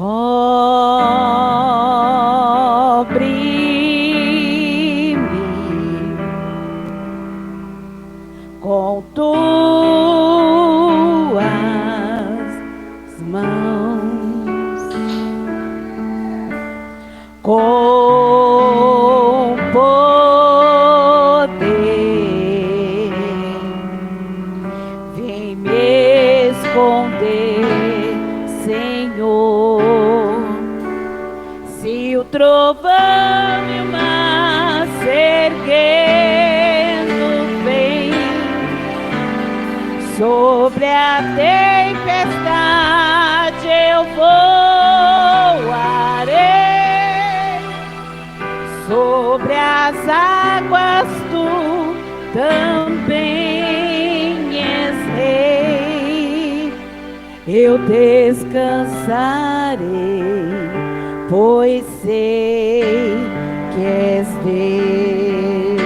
Cobre-me com tuas mãos, com poder, vem me esconder, Senhor. Se o trovão e o mar se erguendo vem sobre a tempestade, eu voarei. Sobre as águas tu também és rei. Eu descansarei, pois sei que és Deus.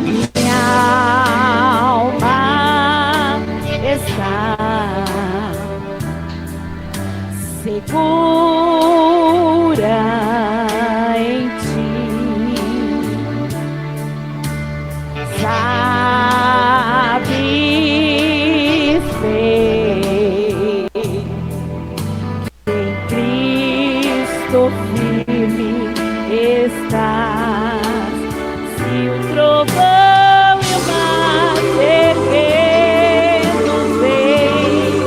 Minha alma está segura em ti. Sabes bem, em Cristo firme estás. Se o trovão e o mar se erguendo vem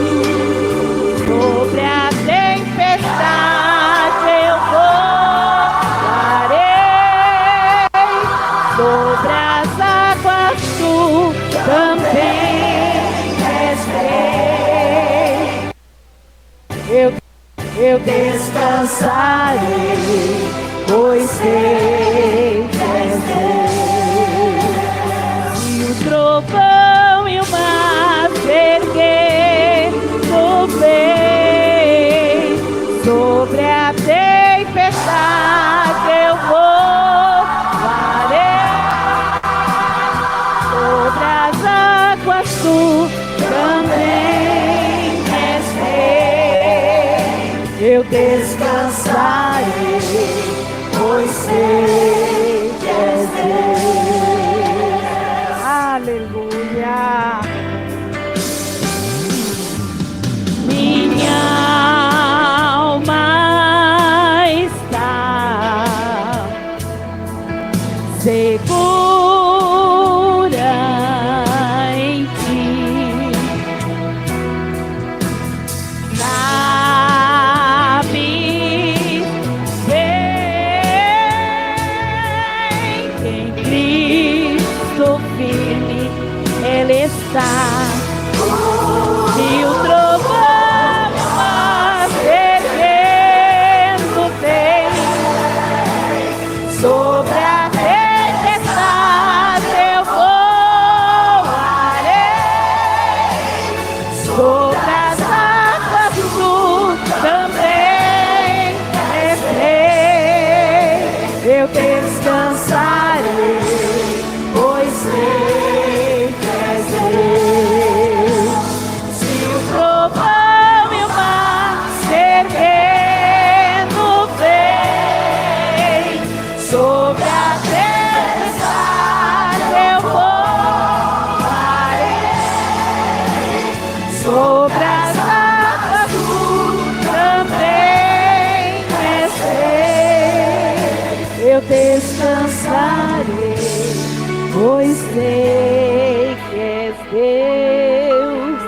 sobre a tempestade, eu voarei. Sobre as águas tu também és rei. Eu descansarei, pois sei que és Deus. Se o trovão e o mar se erguendo vem sobre a tempestade, eu voarei. Sobre as águas tu também és rei. Eu descansarei, pois sei que és Deus. Aleluia. Minha alma está segura em ti. Sabes bem que em Cristo firme Ele está. Se o trovão e o mar se erguendo vem sobre a tempestade, eu voarei. Sobre as águas tu também és rei. Eu descansarei, pois sei que és Deus. Se o trovão e o mar se erguendo vem sobre a tempestade, eu voarei. Sobre as águas tu também és rei. Eu descansarei, pois sei que és Deus.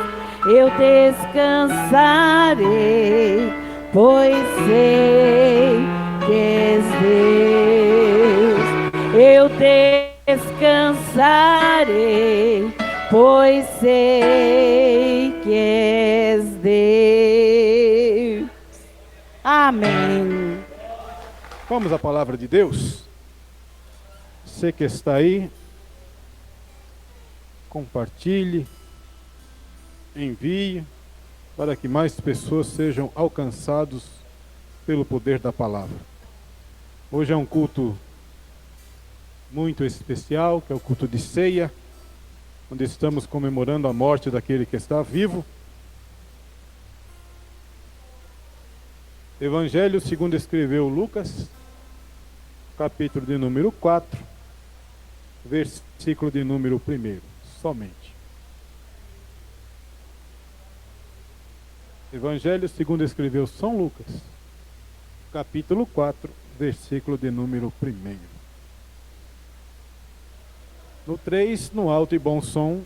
Eu descansarei, pois sei que és Deus. Eu descansarei, pois sei que és Deus. Amém. Vamos à palavra de Deus. Você que está aí, compartilhe, envie, para que mais pessoas sejam alcançados pelo poder da palavra. Hoje é um culto muito especial, que é o culto de ceia, onde estamos comemorando a morte daquele que está vivo Evangelho segundo escreveu Lucas, capítulo de número 4, versículo de número 1, somente. Evangelho segundo escreveu São Lucas, capítulo 4, versículo de número 1. No 3, no alto e bom som,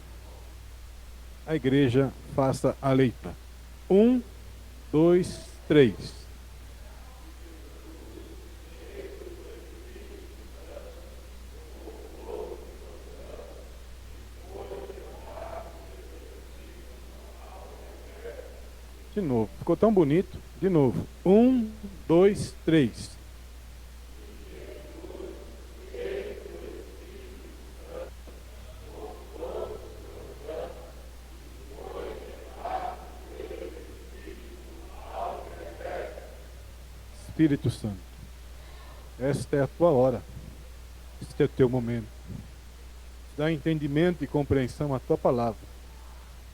a igreja faça a leitura. 1, 2, 3. De novo, ficou tão bonito. De novo. 1, 2, 3. Espírito Santo, esta é a tua hora, este é o teu momento. Dá entendimento e compreensão à tua palavra.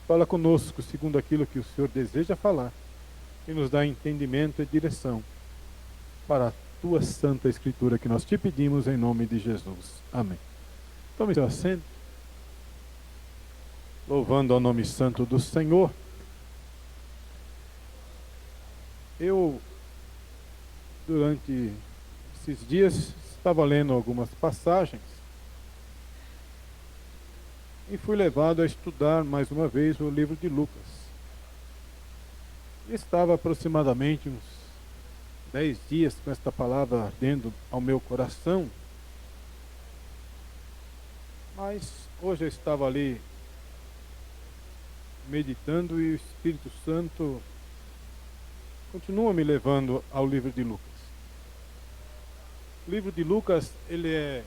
Fala conosco segundo aquilo que o Senhor deseja falar e nos dá entendimento e direção para a tua santa escritura que nós te pedimos em nome de Jesus. Amém. Tome seu assento. Louvando ao nome santo do Senhor. Eu, durante esses dias, estava lendo algumas passagens e fui levado a estudar mais uma vez o livro de Lucas. Estava aproximadamente uns 10 dias com esta palavra ardendo ao meu coração, mas hoje eu estava ali meditando e o Espírito Santo continua me levando ao livro de Lucas. O livro de Lucas, ele é,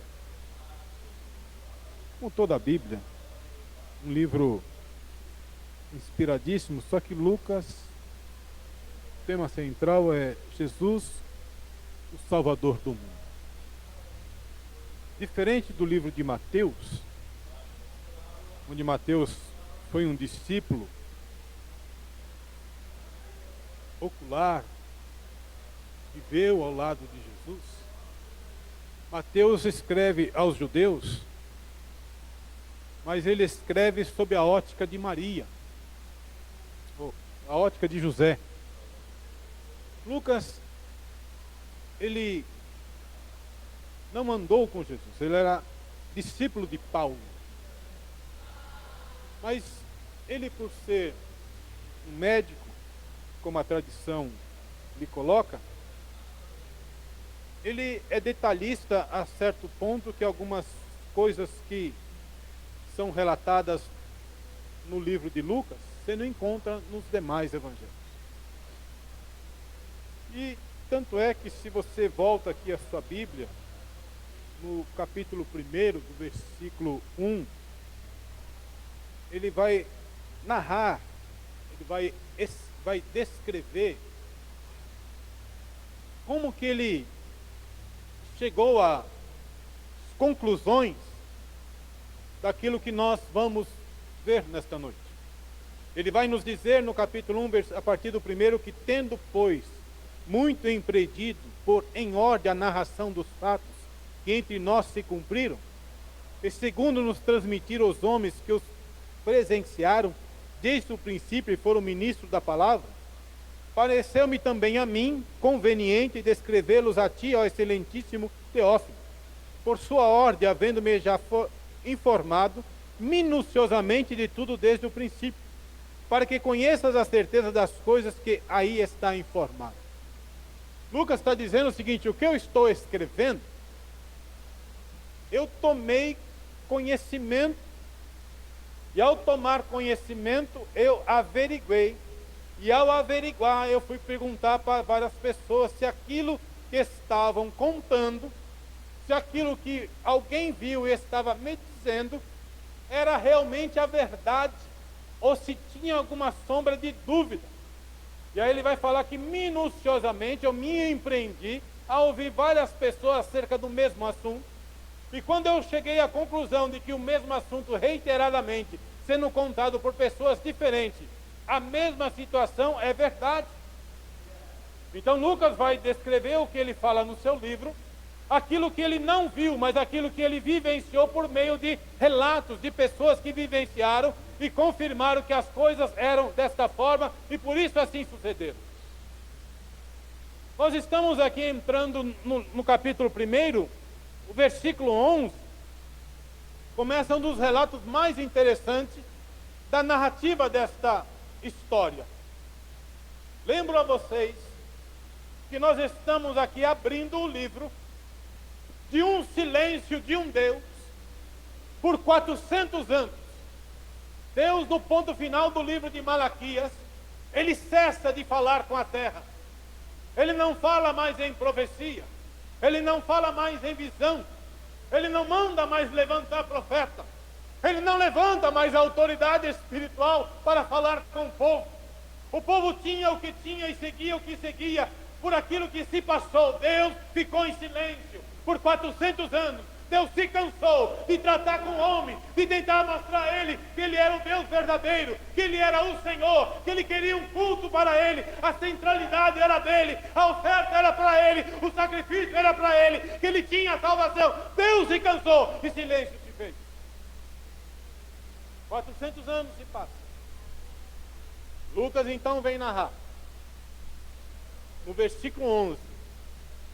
como toda a Bíblia, um livro inspiradíssimo, só que Lucas, o tema central é Jesus, o Salvador do mundo. Diferente do livro de Mateus, onde Mateus foi um discípulo ocular, viveu ao lado de Jesus. Mateus escreve aos judeus, mas ele escreve sob a ótica de Maria, a ótica de José. Lucas, ele não andou com Jesus, ele era discípulo de Paulo. Mas ele, por ser um médico, como a tradição lhe coloca, ele é detalhista a certo ponto que algumas coisas que são relatadas no livro de Lucas, você não encontra nos demais evangelhos. E tanto é que se você volta aqui à sua Bíblia, no capítulo 1, do versículo 1, ele vai narrar, ele vai descrever como que ele chegou às conclusões daquilo que nós vamos ver nesta noite. Ele vai nos dizer no capítulo 1, a partir do 1, que tendo, pois, muito empreendido por em ordem a narração dos fatos que entre nós se cumpriram, e segundo nos transmitiram os homens que os presenciaram desde o princípio e foram ministros da palavra, pareceu-me também a mim conveniente descrevê-los a ti, ó excelentíssimo Teófilo, por sua ordem, havendo-me já informado minuciosamente de tudo desde o princípio, para que conheças a certeza das coisas que aí está informado. Lucas está dizendo o seguinte: o que eu estou escrevendo, eu tomei conhecimento, e ao tomar conhecimento, eu averiguei, e ao averiguar, eu fui perguntar para várias pessoas se aquilo que estavam contando, se aquilo que alguém viu e estava me dizendo, era realmente a verdade, ou se tinha alguma sombra de dúvida. E aí ele vai falar que minuciosamente eu me empreendi a ouvir várias pessoas acerca do mesmo assunto, e quando eu cheguei à conclusão de que o mesmo assunto reiteradamente sendo contado por pessoas diferentes, a mesma situação é verdade. Então Lucas vai descrever o que ele fala no seu livro, aquilo que ele não viu, mas aquilo que ele vivenciou por meio de relatos de pessoas que vivenciaram e confirmaram que as coisas eram desta forma e por isso assim sucederam. Nós estamos aqui entrando no capítulo 1, o versículo 11, começa um dos relatos mais interessantes da narrativa desta história. Lembro a vocês que nós estamos aqui abrindo o livro de um silêncio de um Deus por 400 anos. Deus, no ponto final do livro de Malaquias, ele cessa de falar com a terra. Ele não fala mais em profecia, ele não fala mais em visão, ele não manda mais levantar profeta, ele não levanta mais a autoridade espiritual para falar com o povo. O povo tinha o que tinha e seguia o que seguia. Por aquilo que se passou, Deus ficou em silêncio por 400 anos. Deus se cansou de tratar com o homem, de tentar mostrar a ele que ele era o Deus verdadeiro, que ele era o Senhor, que ele queria um culto para ele, a centralidade era dele, a oferta era para ele, o sacrifício era para ele, que ele tinha a salvação. Deus se cansou e silêncio se fez. 400 anos se passam. Lucas então vem narrar no versículo 11: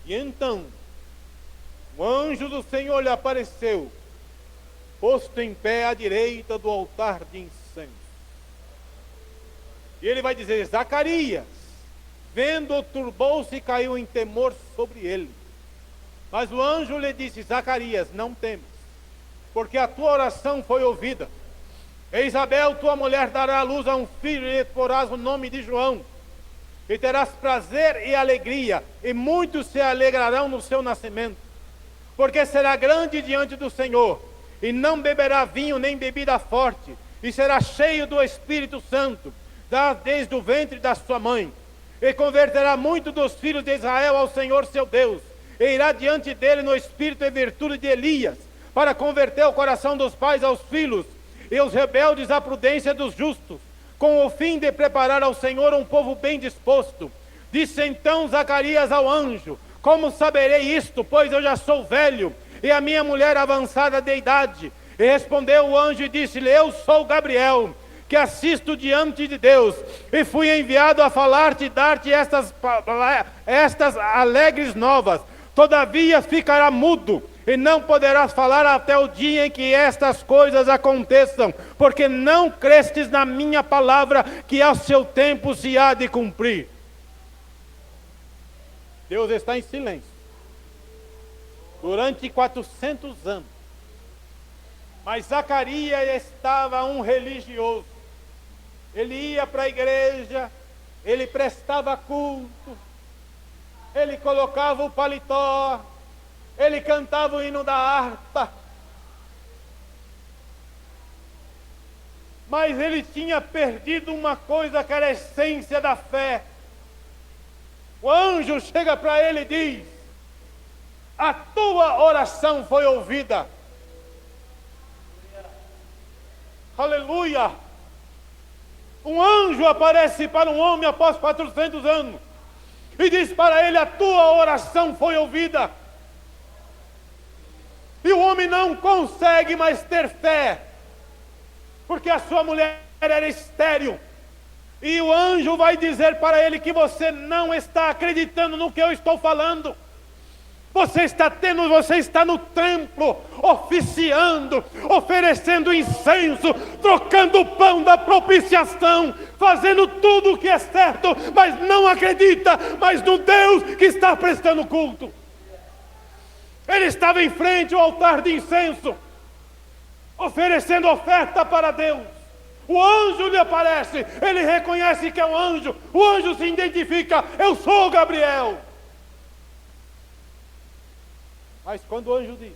e então o anjo do Senhor lhe apareceu, posto em pé à direita do altar de incenso. E ele vai dizer: Zacarias, vendo-o, turbou-se e caiu em temor sobre ele. Mas o anjo lhe disse: Zacarias, não temas, porque a tua oração foi ouvida. E Isabel, tua mulher, dará à luz a um filho, e lhe porás o nome de João. E terás prazer e alegria, e muitos se alegrarão no seu nascimento, porque será grande diante do Senhor, e não beberá vinho nem bebida forte, e será cheio do Espírito Santo, desde o ventre da sua mãe. E converterá muito dos filhos de Israel ao Senhor seu Deus, e irá diante dele no espírito e virtude de Elias, para converter o coração dos pais aos filhos, e os rebeldes à prudência dos justos, com o fim de preparar ao Senhor um povo bem disposto. Disse então Zacarias ao anjo: como saberei isto, pois eu já sou velho, e a minha mulher avançada de idade? E respondeu o anjo e disse-lhe: eu sou Gabriel, que assisto diante de Deus, e fui enviado a falar-te e dar-te estas alegres novas. Todavia ficará mudo, e não poderás falar até o dia em que estas coisas aconteçam, porque não crestes na minha palavra, que ao seu tempo se há de cumprir. Deus está em silêncio durante 400 anos. Mas Zacarias estava um religioso. Ele ia para a igreja, ele prestava culto, ele colocava o paletó, ele cantava o hino da harpa. Mas ele tinha perdido uma coisa que era a essência da fé. O anjo chega para ele e diz: a tua oração foi ouvida. Aleluia! Um anjo aparece para um homem após 400 anos e diz para ele: a tua oração foi ouvida. E o homem não consegue mais ter fé, porque a sua mulher era estéril. E o anjo vai dizer para ele que você não está acreditando no que eu estou falando. Você está no templo, oficiando, oferecendo incenso, trocando o pão da propiciação, fazendo tudo o que é certo, mas não acredita mais no Deus que está prestando culto. Ele estava em frente ao altar de incenso, oferecendo oferta para Deus. O anjo lhe aparece, ele reconhece que é um anjo, o anjo se identifica: eu sou Gabriel. Mas quando o anjo diz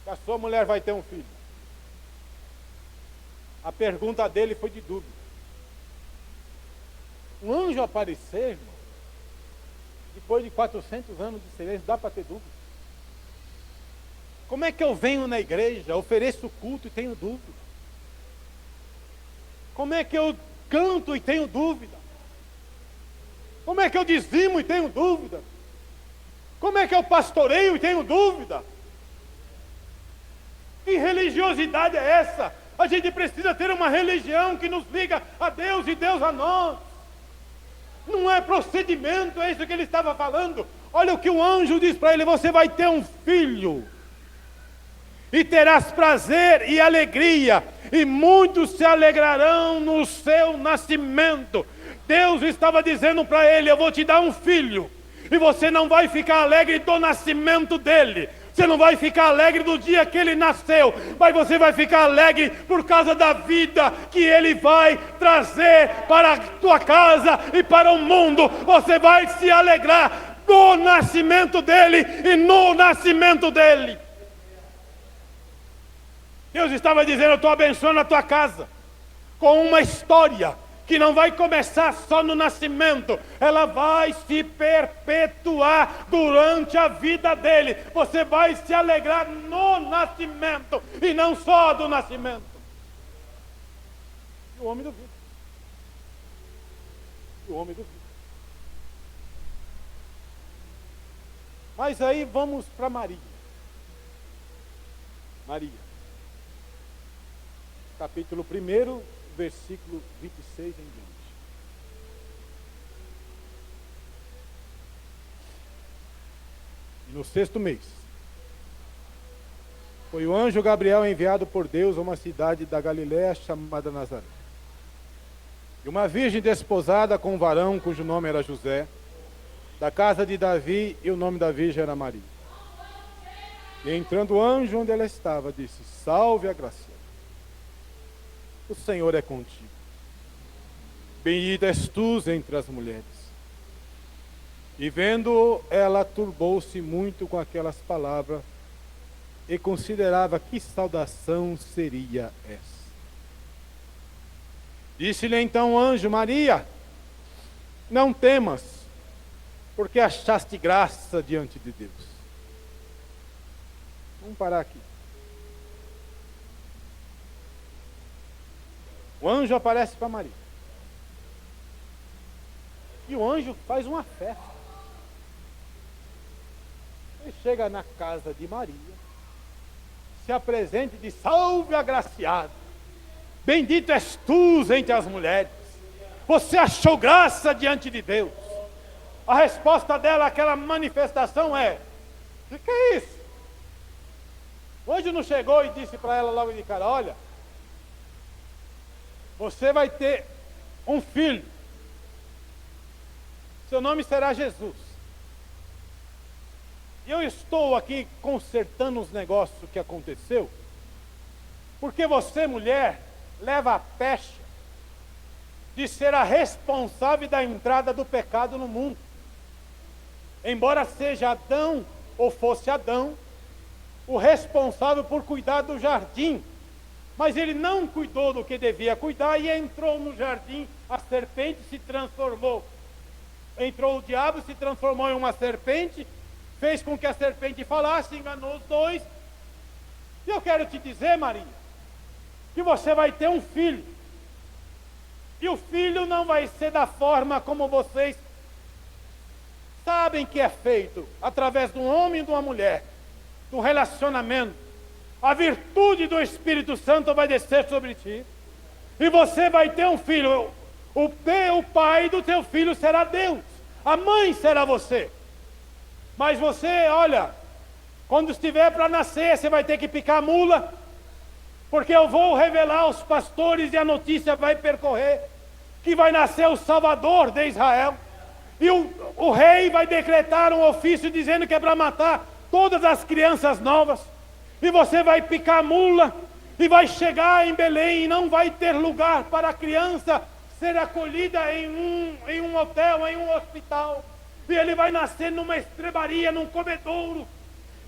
que a sua mulher vai ter um filho, a pergunta dele foi de dúvida. Um anjo aparecer, irmão, depois de 400 anos de silêncio, dá para ter dúvida? Como é que eu venho na igreja, ofereço culto e tenho dúvida? Como é que eu canto e tenho dúvida? Como é que eu dizimo e tenho dúvida? Como é que eu pastoreio e tenho dúvida? Que religiosidade é essa? A gente precisa ter uma religião que nos liga a Deus e Deus a nós. Não é procedimento, é isso que ele estava falando. Olha o que o anjo diz para ele: você vai ter um filho, e terás prazer e alegria, e muitos se alegrarão no seu nascimento. Deus estava dizendo para ele: eu vou te dar um filho, e você não vai ficar alegre do nascimento dele, você não vai ficar alegre do dia que ele nasceu, mas você vai ficar alegre por causa da vida que ele vai trazer para a tua casa e para o mundo. Você vai se alegrar do nascimento dele e no nascimento dele. Deus estava dizendo: eu estou abençoando a tua casa com uma história que não vai começar só no nascimento, ela vai se perpetuar durante a vida dele. Você vai se alegrar no nascimento e não só do nascimento. E o homem duvida. E o homem duvida. Mas aí vamos para Maria. Maria. Capítulo 1, versículo 26 em diante. E no 6º mês, foi o anjo Gabriel enviado por Deus a uma cidade da Galiléia chamada Nazaré. E uma virgem desposada com um varão cujo nome era José, da casa de Davi, e o nome da virgem era Maria. E entrando o anjo onde ela estava, disse: salve, agraciada, o Senhor é contigo. Bendita és tu entre as mulheres. E vendo, ela turbou-se muito com aquelas palavras e considerava que saudação seria essa. Disse-lhe então o anjo: Maria, não temas, porque achaste graça diante de Deus. Vamos parar aqui. O anjo aparece para Maria. E o anjo faz uma festa. Ele chega na casa de Maria, se apresenta e diz: salve, agraciada, bendito és tu entre as mulheres, você achou graça diante de Deus. A resposta dela, aquela manifestação é: o que é isso? O anjo não chegou e disse para ela logo de cara: olha, você vai ter um filho, seu nome será Jesus. E eu estou aqui consertando os negócios que aconteceu, porque você, mulher, leva a pecha de ser a responsável da entrada do pecado no mundo. Embora seja Adão, ou fosse Adão, o responsável por cuidar do jardim, mas ele não cuidou do que devia cuidar e entrou no jardim, a serpente se transformou. Entrou o diabo, se transformou em uma serpente, fez com que a serpente falasse, enganou os dois. E eu quero te dizer, Maria, que você vai ter um filho. E o filho não vai ser da forma como vocês sabem que é feito, através de um homem e de uma mulher, de um relacionamento. A virtude do Espírito Santo vai descer sobre ti, e você vai ter um filho. O pai do teu filho será Deus, a mãe será você. Mas você, olha, quando estiver para nascer, você vai ter que picar a mula, porque eu vou revelar aos pastores e a notícia vai percorrer que vai nascer o Salvador de Israel. E o rei vai decretar um ofício dizendo que é para matar todas as crianças novas. E você vai picar a mula e vai chegar em Belém e não vai ter lugar para a criança ser acolhida em um hotel, em um hospital. E ele vai nascer numa estrebaria, num comedouro.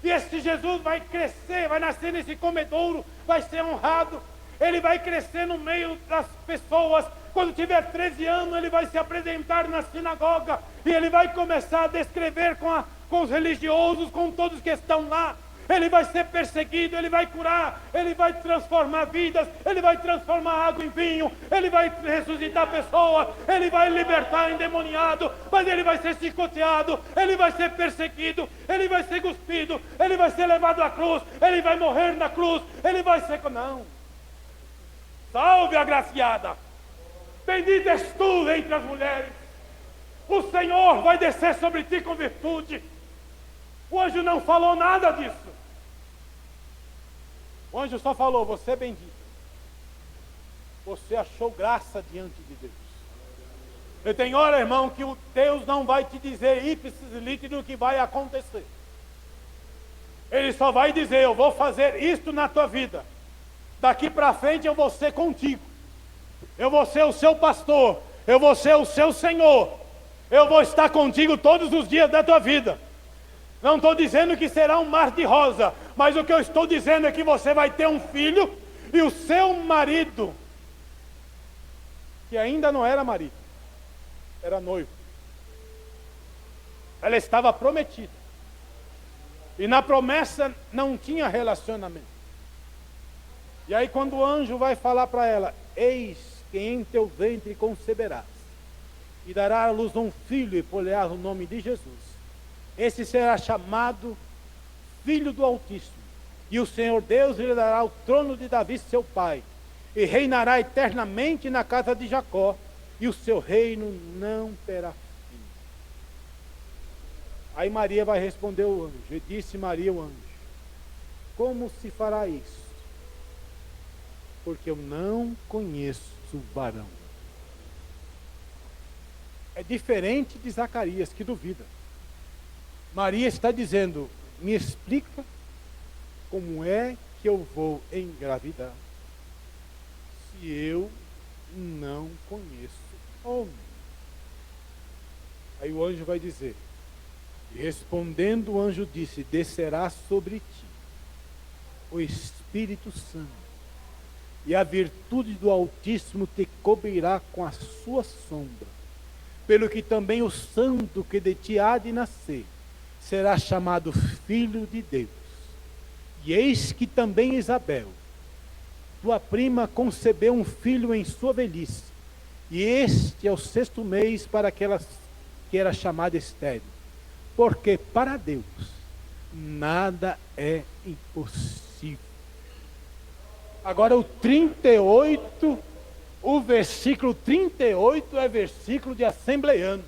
E esse Jesus vai crescer, vai nascer nesse comedouro, vai ser honrado. Ele vai crescer no meio das pessoas. Quando tiver 13 anos, ele vai se apresentar na sinagoga. E ele vai começar a descrever com os religiosos, com todos que estão lá. ele vai ser perseguido, ele vai curar, ele vai transformar vidas, ele vai transformar água em vinho, ele vai ressuscitar pessoas, ele vai libertar endemoniado, mas ele vai ser chicoteado, ele vai ser perseguido, ele vai ser cuspido, ele vai ser levado à cruz, ele vai morrer na cruz, ele vai ser... Não. Salve, agraciada! Bendita és tu entre as mulheres. O Senhor vai descer sobre ti com virtude. O anjo não falou nada disso. O anjo só falou: você é bendita. Você achou graça diante de Deus. E tem hora, irmão, que o Deus não vai te dizer ipsis lite do que vai acontecer. Ele só vai dizer: eu vou fazer isto na tua vida. Daqui para frente eu vou ser contigo. Eu vou ser o seu pastor. Eu vou ser o seu Senhor. Eu vou estar contigo todos os dias da tua vida. Não estou dizendo que será um mar de rosa, mas o que eu estou dizendo é que você vai ter um filho e o seu marido, que ainda não era marido, era noivo. Ela estava prometida. E na promessa não tinha relacionamento. E aí quando o anjo vai falar para ela: eis que em teu ventre conceberás, e dará à luz um filho, e pôr-lhe-ás o nome de Jesus. Esse será chamado Filho do Altíssimo. E o Senhor Deus lhe dará o trono de Davi, seu pai, e reinará eternamente na casa de Jacó, e o seu reino não terá fim. Aí Maria vai responder o anjo. E disse Maria o anjo: como se fará isso? Porque eu não conheço o varão. É diferente de Zacarias, que duvida. Maria está dizendo: me explica como é que eu vou engravidar se eu não conheço homem. Aí o anjo vai dizer, e respondendo o anjo disse: descerá sobre ti o Espírito Santo, e a virtude do Altíssimo te cobrirá com a sua sombra, pelo que também o santo que de ti há de nascer será chamado Filho de Deus. E eis que também Isabel, tua prima, concebeu um filho em sua velhice, e este é o 6º mês para aquela que era chamada estéril, porque para Deus nada é impossível. Agora o 38, o versículo 38 é versículo de assembleiano.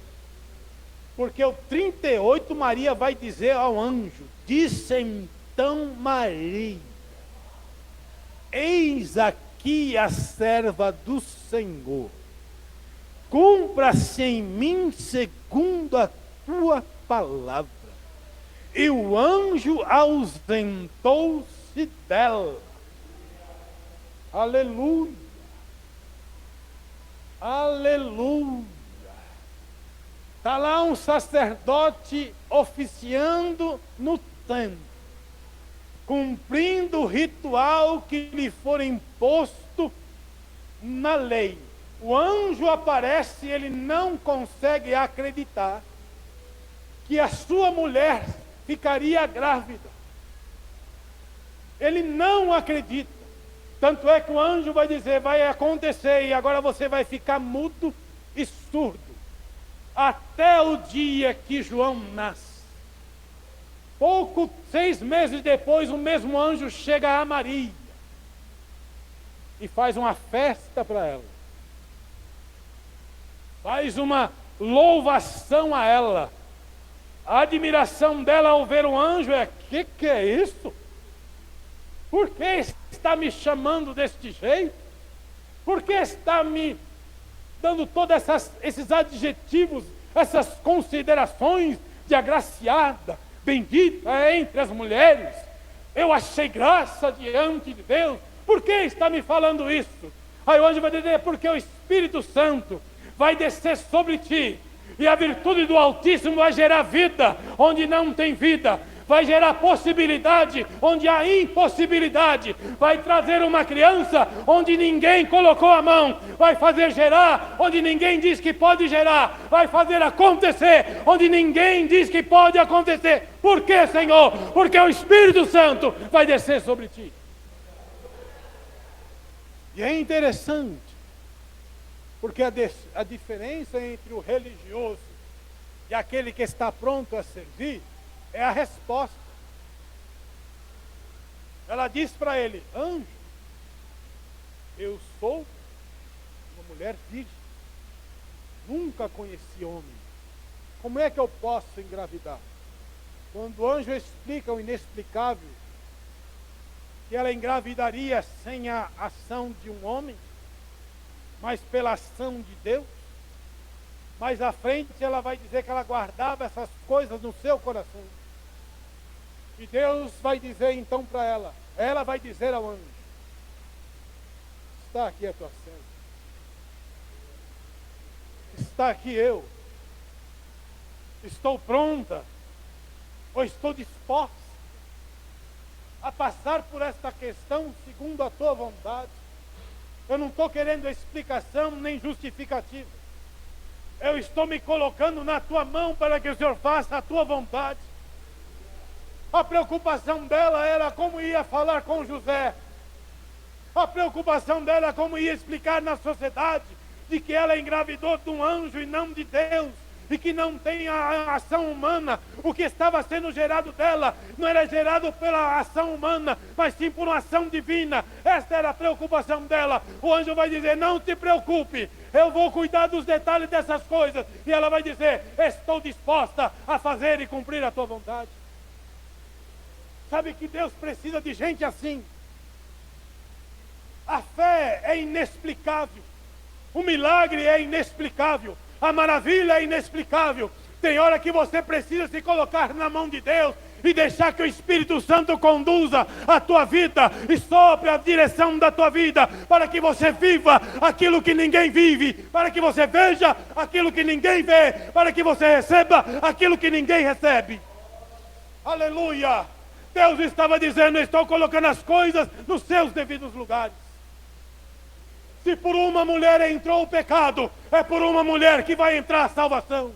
Porque o 38, Maria vai dizer ao anjo: disse então Maria: eis aqui a serva do Senhor, cumpra-se em mim segundo a tua palavra. E o anjo ausentou-se dela. Aleluia, aleluia. Está lá um sacerdote oficiando no templo, cumprindo o ritual que lhe for imposto na lei. O anjo aparece e ele não consegue acreditar que a sua mulher ficaria grávida. Ele não acredita. Tanto é que o anjo vai dizer: vai acontecer, e agora você vai ficar mudo e surdo, até o dia que João nasce. 6 meses depois, o mesmo anjo chega a Maria e faz uma festa para ela, faz uma louvação a ela. A admiração dela ao ver o anjo é: que é isso? Por que está me chamando deste jeito? Por que está me dando todos esses adjetivos, essas considerações de agraciada, bendita entre as mulheres? Eu achei graça diante de Deus. Por que está me falando isso? Aí o anjo vai dizer: porque o Espírito Santo vai descer sobre ti, e a virtude do Altíssimo vai gerar vida onde não tem vida, vai gerar possibilidade onde há impossibilidade, vai trazer uma criança onde ninguém colocou a mão, vai fazer gerar onde ninguém diz que pode gerar, vai fazer acontecer onde ninguém diz que pode acontecer. Por quê, Senhor? Porque o Espírito Santo vai descer sobre ti. E é interessante, porque a diferença entre o religioso e aquele que está pronto a servir é a resposta. Ela diz para ele: anjo, eu sou uma mulher virgem, nunca conheci homem, como é que eu posso engravidar? Quando o anjo explica o inexplicável, que ela engravidaria sem a ação de um homem, mas pela ação de Deus. Mais à frente ela vai dizer que ela guardava essas coisas no seu coração. E Deus vai dizer então para ela vai dizer ao anjo: está aqui a tua serva, está aqui eu, estou pronta, ou estou disposta a passar por esta questão segundo a tua vontade. Eu não estou querendo explicação nem justificativa. Eu estou me colocando na tua mão para que o Senhor faça a tua vontade. A preocupação dela era como ia falar com José. A preocupação dela era como ia explicar na sociedade de que ela engravidou de um anjo e não de Deus, e que não tem a ação humana. O que estava sendo gerado dela não era gerado pela ação humana, mas sim por uma ação divina. Esta era a preocupação dela. O anjo vai dizer: não te preocupe, eu vou cuidar dos detalhes dessas coisas. E ela vai dizer: estou disposta a fazer e cumprir a tua vontade. Sabe que Deus precisa de gente assim. A fé é inexplicável, o milagre é inexplicável, a maravilha é inexplicável. Tem hora que você precisa se colocar na mão de Deus e deixar que o Espírito Santo conduza a tua vida e sopre a direção da tua vida, para que você viva aquilo que ninguém vive, para que você veja aquilo que ninguém vê, para que você receba aquilo que ninguém recebe. Aleluia! Deus estava dizendo: estou colocando as coisas nos seus devidos lugares. Se por uma mulher entrou o pecado, é por uma mulher que vai entrar a salvação.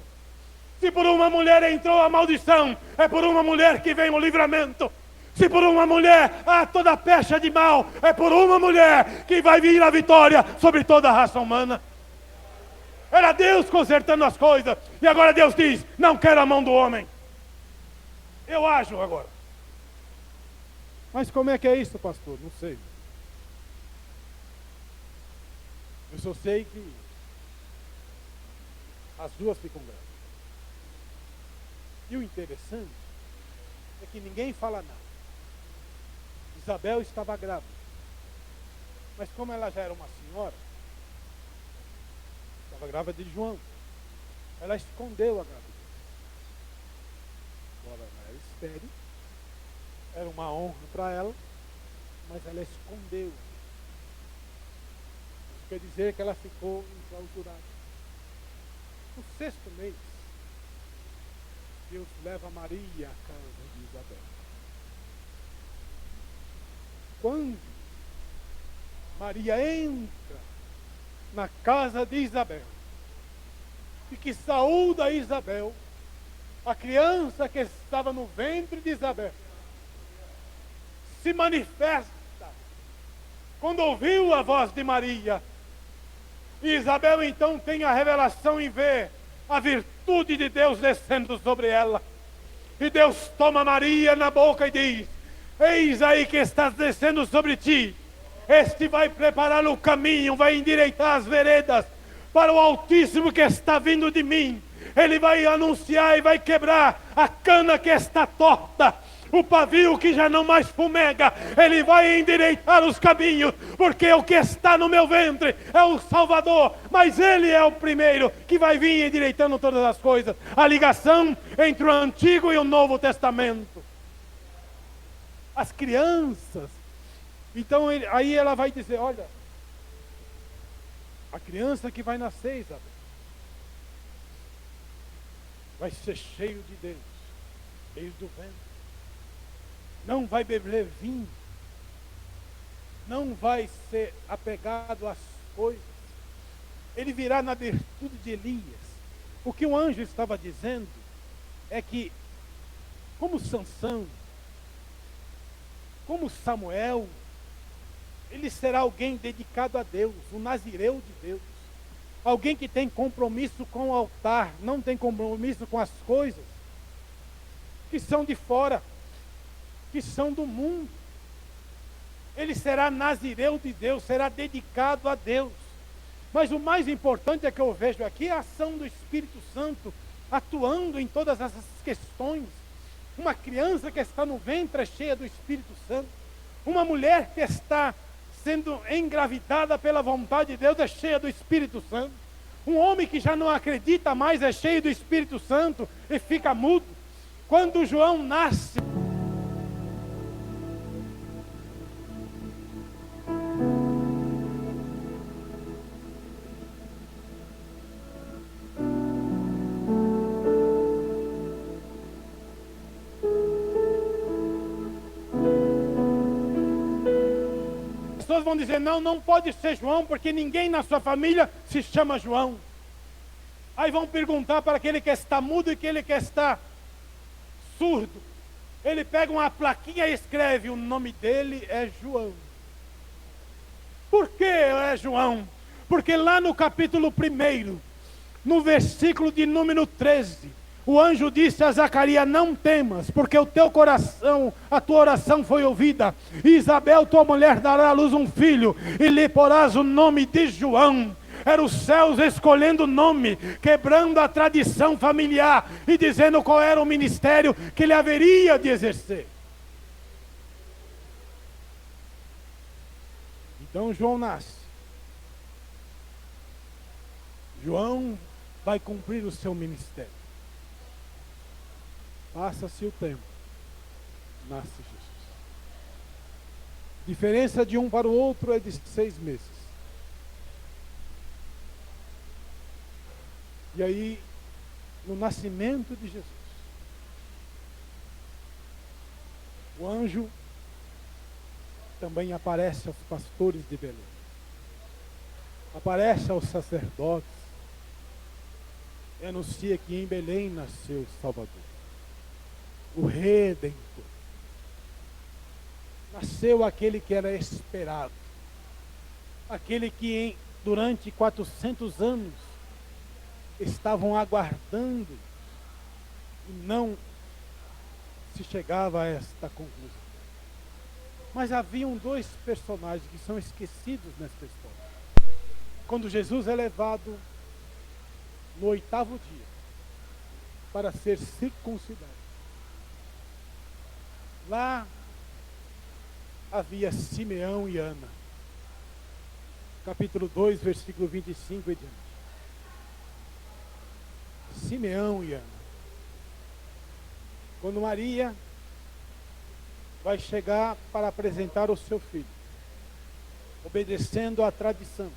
Se por uma mulher entrou a maldição, é por uma mulher que vem o livramento. Se por uma mulher há toda a pecha de mal, é por uma mulher que vai vir a vitória sobre toda a raça humana. Era Deus consertando as coisas, e agora Deus diz: não quero a mão do homem, eu ajo agora. Mas como é que é isso, pastor? Não sei. Eu só sei que as duas ficam grávidas. E o interessante é que ninguém fala nada. Isabel estava grávida, mas como ela já era uma senhora, estava grávida de João, ela escondeu a gravidez. Agora ela era estéril, era uma honra para ela, mas ela escondeu. Isso quer dizer que ela ficou enclausurada. No 6º mês, Deus leva Maria à casa de Isabel. Quando Maria entra na casa de Isabel e que saúda Isabel, a criança que estava no ventre de Isabel se manifesta quando ouviu a voz de Maria. E Isabel então tem a revelação em ver a virtude de Deus descendo sobre ela. E Deus toma Maria na boca e diz: eis aí que estás descendo sobre ti. Este vai preparar o caminho, vai endireitar as veredas para o Altíssimo que está vindo de mim. Ele vai anunciar e vai quebrar a cana que está torta, o pavio que já não mais fumega. Ele vai endireitar os caminhos, porque o que está no meu ventre é o Salvador, mas Ele é o primeiro que vai vir endireitando todas as coisas. A ligação entre o Antigo e o Novo Testamento. As crianças. Então aí ela vai dizer: olha, a criança que vai nascer, Isabel, vai ser cheio de Deus desde o ventre. não vai beber vinho, não vai ser apegado às coisas. Ele virá na virtude de Elias. O que o anjo estava dizendo é que, como Sansão, como Samuel, ele será alguém dedicado a Deus, um nazireu de Deus. Alguém que tem compromisso com o altar, não tem compromisso com as coisas que são de fora, que são do mundo. Ele será nazireu de Deus, será dedicado a Deus. Mas o mais importante é que eu vejo aqui a ação do Espírito Santo atuando em todas essas questões. Uma criança que está no ventre é cheia do Espírito Santo. Uma mulher que está sendo engravidada pela vontade de Deus é cheia do Espírito Santo. Um homem que já não acredita mais é cheio do Espírito Santo e fica mudo. Quando João nasce, as pessoas vão dizer, não pode ser João, porque ninguém na sua família se chama João. Aí vão perguntar para aquele que está mudo e aquele que está surdo. Ele pega uma plaquinha e escreve, o nome dele é João. Por que é João? Porque lá no capítulo 1, no versículo de número 13, o anjo disse a Zacarias, não temas, porque o teu coração, a tua oração foi ouvida. E Isabel, tua mulher, dará à luz um filho, e lhe porás o nome de João. Era os céus escolhendo o nome, quebrando a tradição familiar e dizendo qual era o ministério que ele haveria de exercer. Então João nasce. João vai cumprir o seu ministério. Passa-se o tempo. Nasce Jesus. Diferença de um para o outro é de 6 meses. E aí, no nascimento de Jesus, o anjo também aparece aos pastores de Belém. Aparece aos sacerdotes e anuncia que em Belém nasceu o Salvador, o Redentor. Nasceu aquele que era esperado, aquele que durante 400 anos estavam aguardando e não se chegava a esta conclusão. Mas haviam 2 personagens que são esquecidos nesta história. Quando Jesus é levado no 8º dia para ser circuncidado, lá havia Simeão e Ana. Capítulo 2, versículo 25 e diante. Simeão e Ana. Quando Maria vai chegar para apresentar o seu filho, obedecendo à tradição.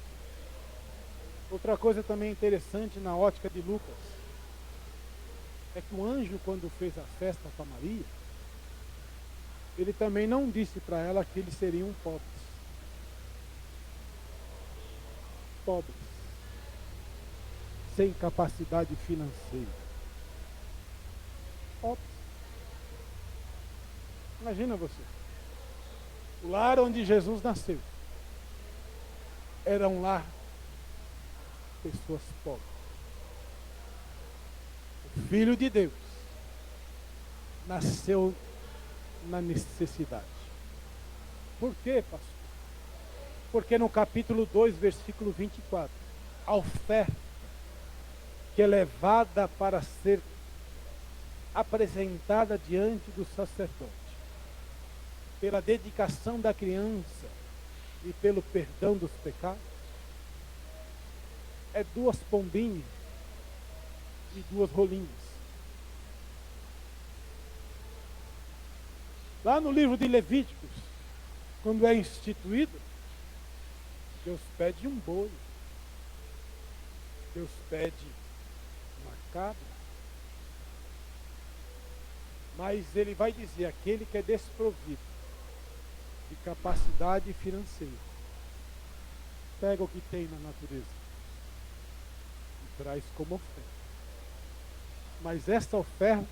Outra coisa também interessante na ótica de Lucas, é que o anjo, quando fez a festa para Maria, ele também não disse para ela que eles seriam pobres. Pobres. Sem capacidade financeira. Pobres. Imagina você. O lar onde Jesus nasceu era um lar de pessoas pobres. O Filho de Deus nasceu na necessidade. Por quê, pastor? Porque no capítulo 2, versículo 24, a oferta que é levada para ser apresentada diante do sacerdote, pela dedicação da criança e pelo perdão dos pecados, é 2 pombinhas e 2 rolinhas. Lá no livro de Levíticos, quando é instituído, Deus pede um boi, Deus pede uma cabra, Mas ele vai dizer, aquele que é desprovido de capacidade financeira, pega o que tem na natureza e traz como oferta. Mas essa oferta,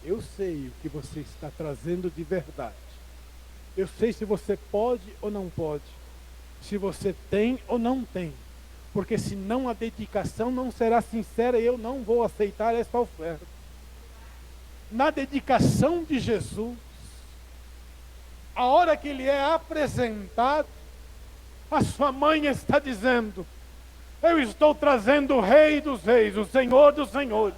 eu sei o que você está trazendo de verdade. Eu sei se você pode ou não pode, se você tem ou não tem. Porque senão a dedicação não será sincera e eu não vou aceitar essa oferta. Na dedicação de Jesus, a hora que ele é apresentado, a sua mãe está dizendo: eu estou trazendo o Rei dos Reis, o Senhor dos Senhores,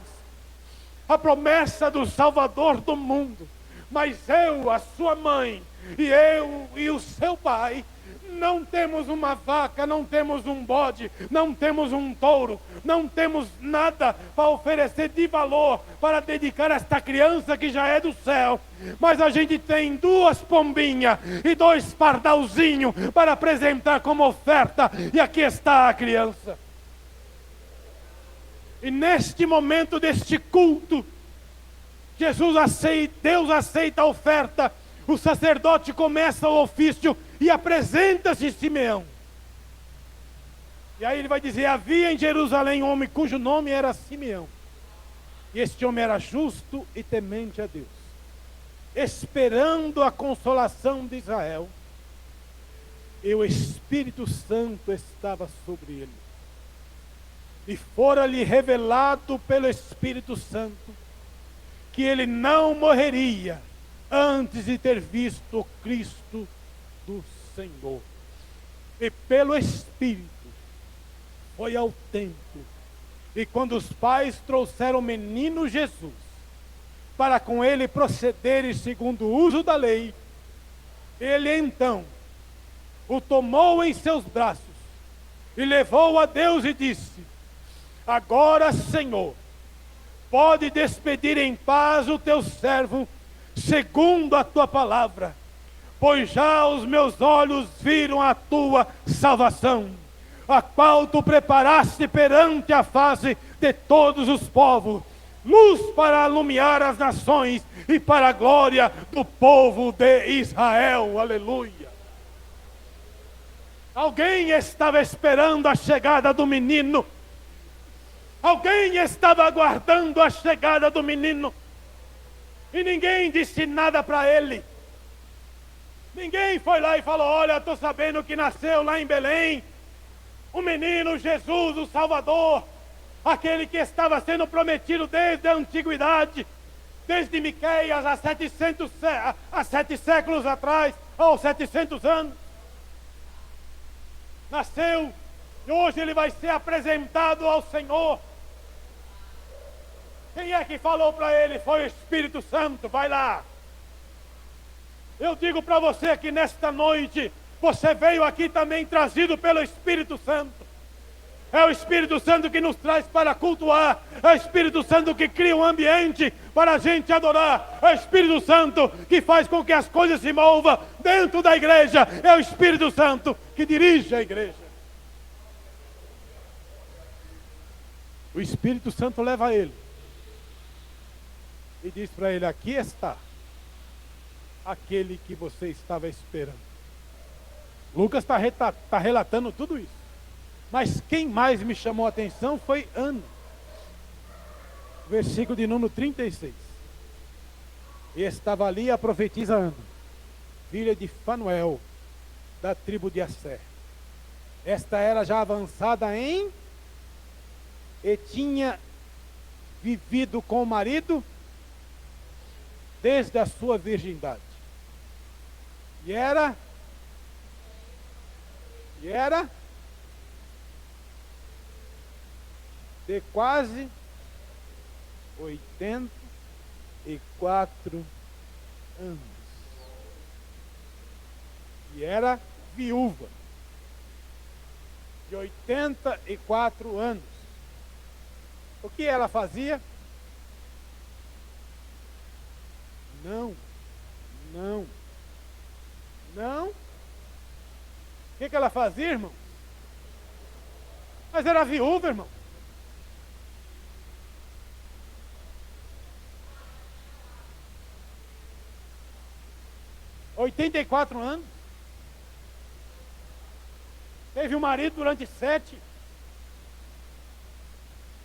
a promessa do Salvador do mundo. Mas eu, a sua mãe, e eu e o seu pai, não temos uma vaca, não temos um bode, não temos um touro, não temos nada para oferecer de valor para dedicar a esta criança que já é do céu. Mas a gente tem 2 pombinhas e 2 pardalzinhos para apresentar como oferta, e aqui está a criança. E neste momento deste culto, Deus aceita a oferta. O sacerdote começa o ofício e apresenta-se Simeão. E aí ele vai dizer: havia em Jerusalém um homem cujo nome era Simeão. E este homem era justo e temente a Deus, esperando a consolação de Israel. E o Espírito Santo estava sobre ele. E fora-lhe revelado pelo Espírito Santo que ele não morreria antes de ter visto o Cristo do Senhor. E pelo Espírito foi ao templo. E quando os pais trouxeram o menino Jesus, para com ele procederem segundo o uso da lei, ele então o tomou em seus braços e levou a Deus e disse: agora, Senhor, pode despedir em paz o teu servo, segundo a tua palavra, pois já os meus olhos viram a tua salvação, a qual tu preparaste perante a face de todos os povos, luz para alumiar as nações e para a glória do povo de Israel. Aleluia. Alguém estava esperando a chegada do menino. Alguém estava aguardando a chegada do menino. E ninguém disse nada para ele. Ninguém foi lá e falou: olha, estou sabendo que nasceu lá em Belém o menino Jesus, o Salvador, aquele que estava sendo prometido desde a antiguidade, desde Miqueias há 7 séculos atrás, ou 700 anos. Nasceu, e hoje ele vai ser apresentado ao Senhor. Quem é que falou para ele? Foi o Espírito Santo. Vai lá. Eu digo para você que nesta noite, você veio aqui também trazido pelo Espírito Santo. É o Espírito Santo que nos traz para cultuar. É o Espírito Santo que cria um ambiente para a gente adorar. É o Espírito Santo que faz com que as coisas se movam dentro da igreja. É o Espírito Santo que dirige a igreja. O Espírito Santo leva ele e diz para ele: aqui está aquele que você estava esperando. Lucas está relatando tudo isso. Mas quem mais me chamou a atenção foi Ana. Versículo de número 36. E estava ali a profetisa Ana, filha de Fanuel, da tribo de Asser. Esta era já avançada e tinha vivido com o marido desde a sua virgindade. E era de quase 84 anos. E era viúva de 84 anos. O que ela fazia? Não. O que ela fazia, irmão? Mas era viúva, irmão. 84 anos. Teve um marido durante 7.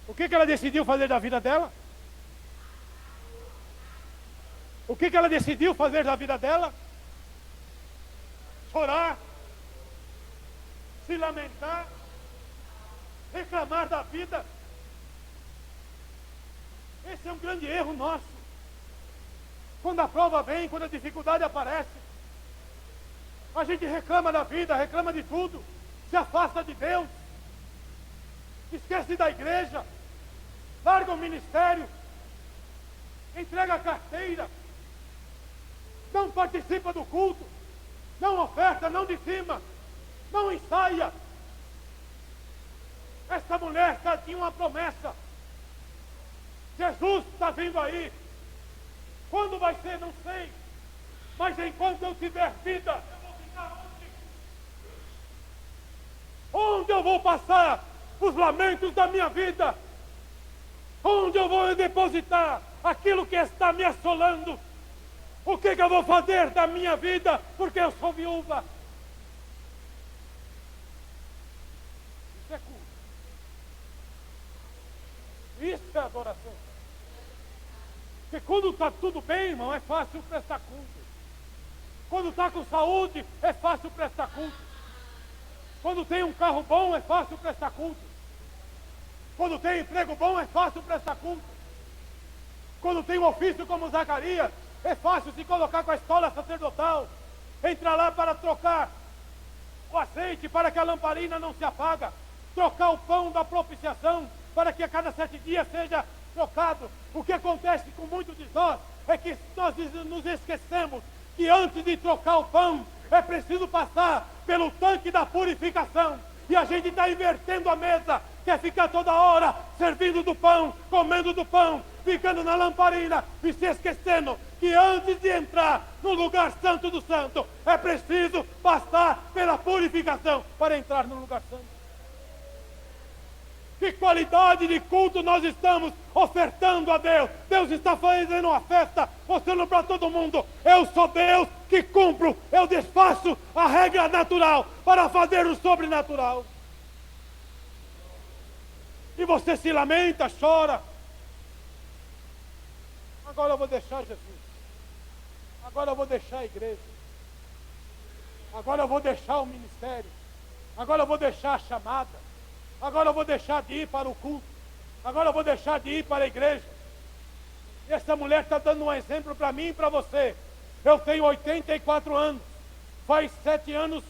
O que ela decidiu fazer da vida dela? O que ela decidiu fazer da vida dela? Chorar, se lamentar, reclamar da vida. Esse é um grande erro nosso. Quando a prova vem, quando a dificuldade aparece, a gente reclama da vida, reclama de tudo, se afasta de Deus, esquece da igreja, larga o ministério, entrega a carteira, não participa do culto, não oferta, não dizima, não ensaia. Essa mulher tinha uma promessa. Jesus está vindo aí. Quando vai ser, não sei. Mas enquanto eu tiver vida, eu vou ficar onde? Onde eu vou passar os lamentos da minha vida? Onde eu vou depositar aquilo que está me assolando? O que eu vou fazer da minha vida? Porque eu sou viúva. Isso é culto. Isso é adoração. Porque quando está tudo bem, irmão, é fácil prestar culto. Quando está com saúde, é fácil prestar culto. Quando tem um carro bom, é fácil prestar culto. Quando tem emprego bom, é fácil prestar culto. Quando tem um ofício como Zacarias, é fácil se colocar com a escola sacerdotal, entrar lá para trocar o azeite para que a lamparina não se apaga, trocar o pão da propiciação para que a cada 7 dias seja trocado. O que acontece com muitos de nós é que nós nos esquecemos que antes de trocar o pão é preciso passar pelo tanque da purificação. E a gente está invertendo a mesa, quer ficar toda hora servindo do pão, comendo do pão, ficando na lamparina e se esquecendo que antes de entrar no lugar santo do santo, é preciso passar pela purificação para entrar no lugar santo. Que qualidade de culto nós estamos ofertando a Deus? Deus está fazendo uma festa, mostrando para todo mundo: eu sou Deus que cumpro, eu desfaço a regra natural para fazer o sobrenatural. E você se lamenta, chora. Agora eu vou deixar Jesus. Agora eu vou deixar a igreja. Agora eu vou deixar o ministério. Agora eu vou deixar a chamada. Agora eu vou deixar de ir para o culto. Agora eu vou deixar de ir para a igreja. E essa mulher está dando um exemplo para mim e para você. Eu tenho 84 anos. Faz 7 anos,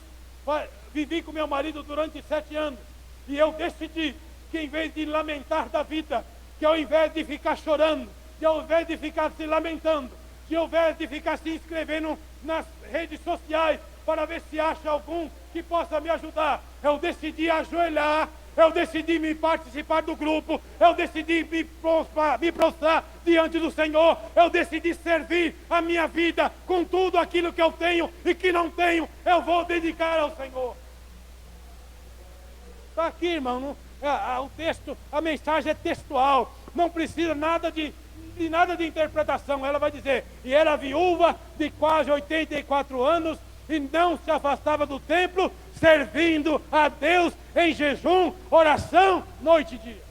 vivi com meu marido durante 7 anos. E eu decidi que em vez de lamentar da vida, que ao invés de ficar chorando, que ao invés de ficar se lamentando, que ao invés de ficar se inscrevendo nas redes sociais para ver se acha algum que possa me ajudar, eu decidi ajoelhar, eu decidi me participar do grupo, eu decidi me prostrar diante do Senhor, eu decidi servir a minha vida com tudo aquilo que eu tenho e que não tenho, eu vou dedicar ao Senhor. Está aqui, irmão, o texto, a mensagem é textual, não precisa nada de interpretação. Ela vai dizer: e era viúva de quase 84 anos e não se afastava do templo, servindo a Deus em jejum, oração, noite e dia.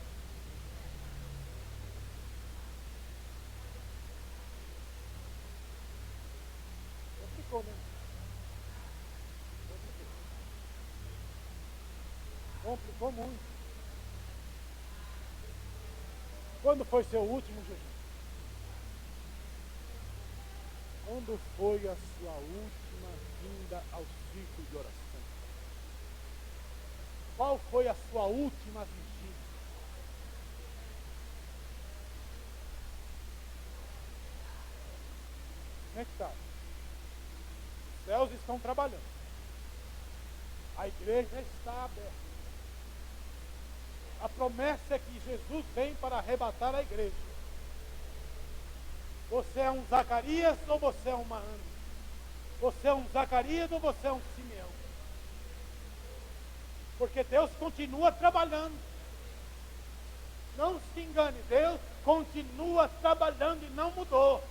Complicou muito. Quando foi seu último jejum? Quando foi a sua última vinda ao círculo de oração? Qual foi a sua última vigília? Como é que está? Os céus estão trabalhando. A igreja está aberta. A promessa é que Jesus vem para arrebatar a igreja. Você é um Zacarias ou você é uma Ana? Você é um Zacarias ou você é um Simeão? Porque Deus continua trabalhando. Não se engane, Deus continua trabalhando e não mudou.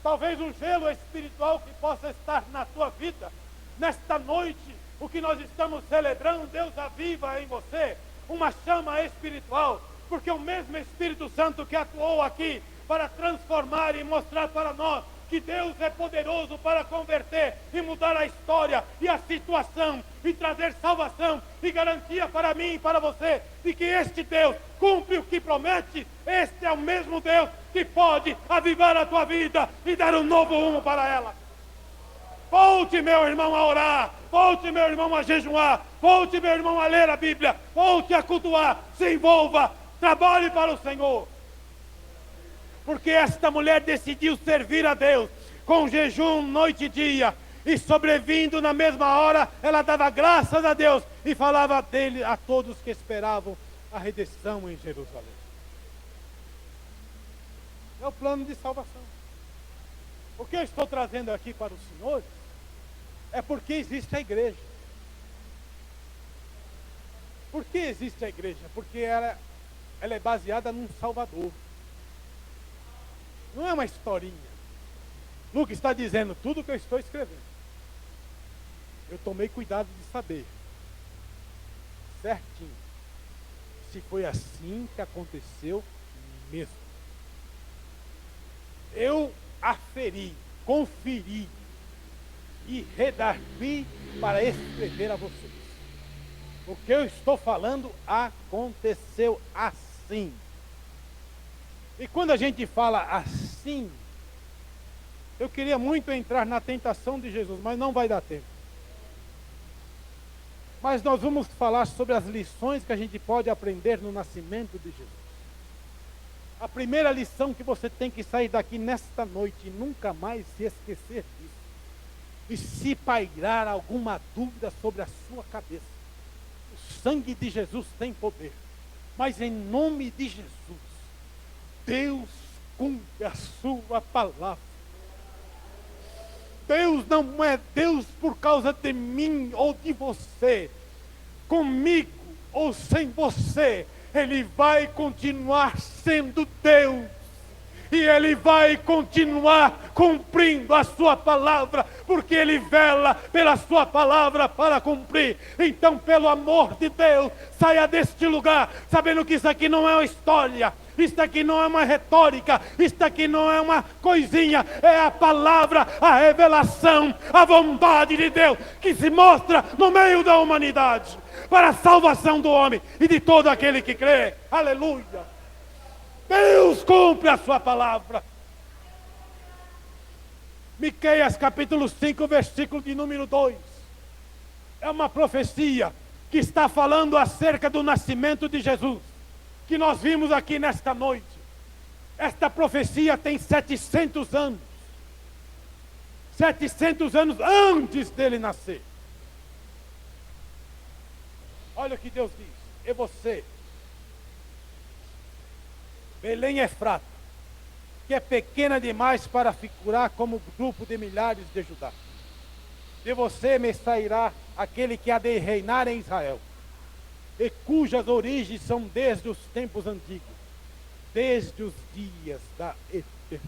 talvez um gelo espiritual que possa estar na tua vida. Nesta noite, o que nós estamos celebrando, Deus aviva em você uma chama espiritual, porque o mesmo Espírito Santo que atuou aqui para transformar e mostrar para nós que Deus é poderoso para converter e mudar a história e a situação e trazer salvação e garantia para mim e para você de que este Deus cumpre o que promete. Este é o mesmo Deus que pode avivar a tua vida e dar um novo rumo para ela. Volte, meu irmão, a orar. Volte, meu irmão, a jejuar. Volte, meu irmão, a ler a Bíblia. Volte a cultuar. Se envolva. Trabalhe para o Senhor. Porque esta mulher decidiu servir a Deus com jejum noite e dia. E sobrevindo na mesma hora, ela dava graças a Deus e falava dele a todos que esperavam a redenção em Jerusalém. É o plano de salvação. O que eu estou trazendo aqui para os senhores é porque existe a igreja. Por que existe a igreja? Porque ela é baseada num Salvador. Não é uma historinha. Lucas está dizendo tudo o que eu estou escrevendo. Eu tomei cuidado de saber certinho se foi assim que aconteceu mesmo. Eu aferi, conferi e redargui para escrever a vocês. O que eu estou falando aconteceu assim. E quando a gente fala assim, eu queria muito entrar na tentação de Jesus, mas não vai dar tempo. Mas nós vamos falar sobre as lições que a gente pode aprender no nascimento de Jesus. A primeira lição que você tem que sair daqui nesta noite e nunca mais se esquecer disso. E se pairar alguma dúvida sobre a sua cabeça, o sangue de Jesus tem poder. Mas em nome de Jesus, Deus cumpre a sua palavra. Deus não é Deus por causa de mim ou de você. Comigo ou sem você, Ele vai continuar sendo Deus. E Ele vai continuar cumprindo a sua palavra, porque Ele vela pela sua palavra para cumprir. Então, pelo amor de Deus, saia deste lugar, sabendo que isso aqui não é uma história, isso aqui não é uma retórica, isso aqui não é uma coisinha, é a palavra, a revelação, a vontade de Deus, que se mostra no meio da humanidade, para a salvação do homem e de todo aquele que crê. Aleluia! Deus cumpre a sua palavra. Miqueias capítulo 5, versículo de número 2. É uma profecia que está falando acerca do nascimento de Jesus, que nós vimos aqui nesta noite. Esta profecia tem 700 anos. 700 anos antes dele nascer. Olha o que Deus diz. E você, Belém Efrata, que é pequena demais para figurar como grupo de milhares de Judá. De você me sairá aquele que há de reinar em Israel, e cujas origens são desde os tempos antigos, desde os dias da eternidade.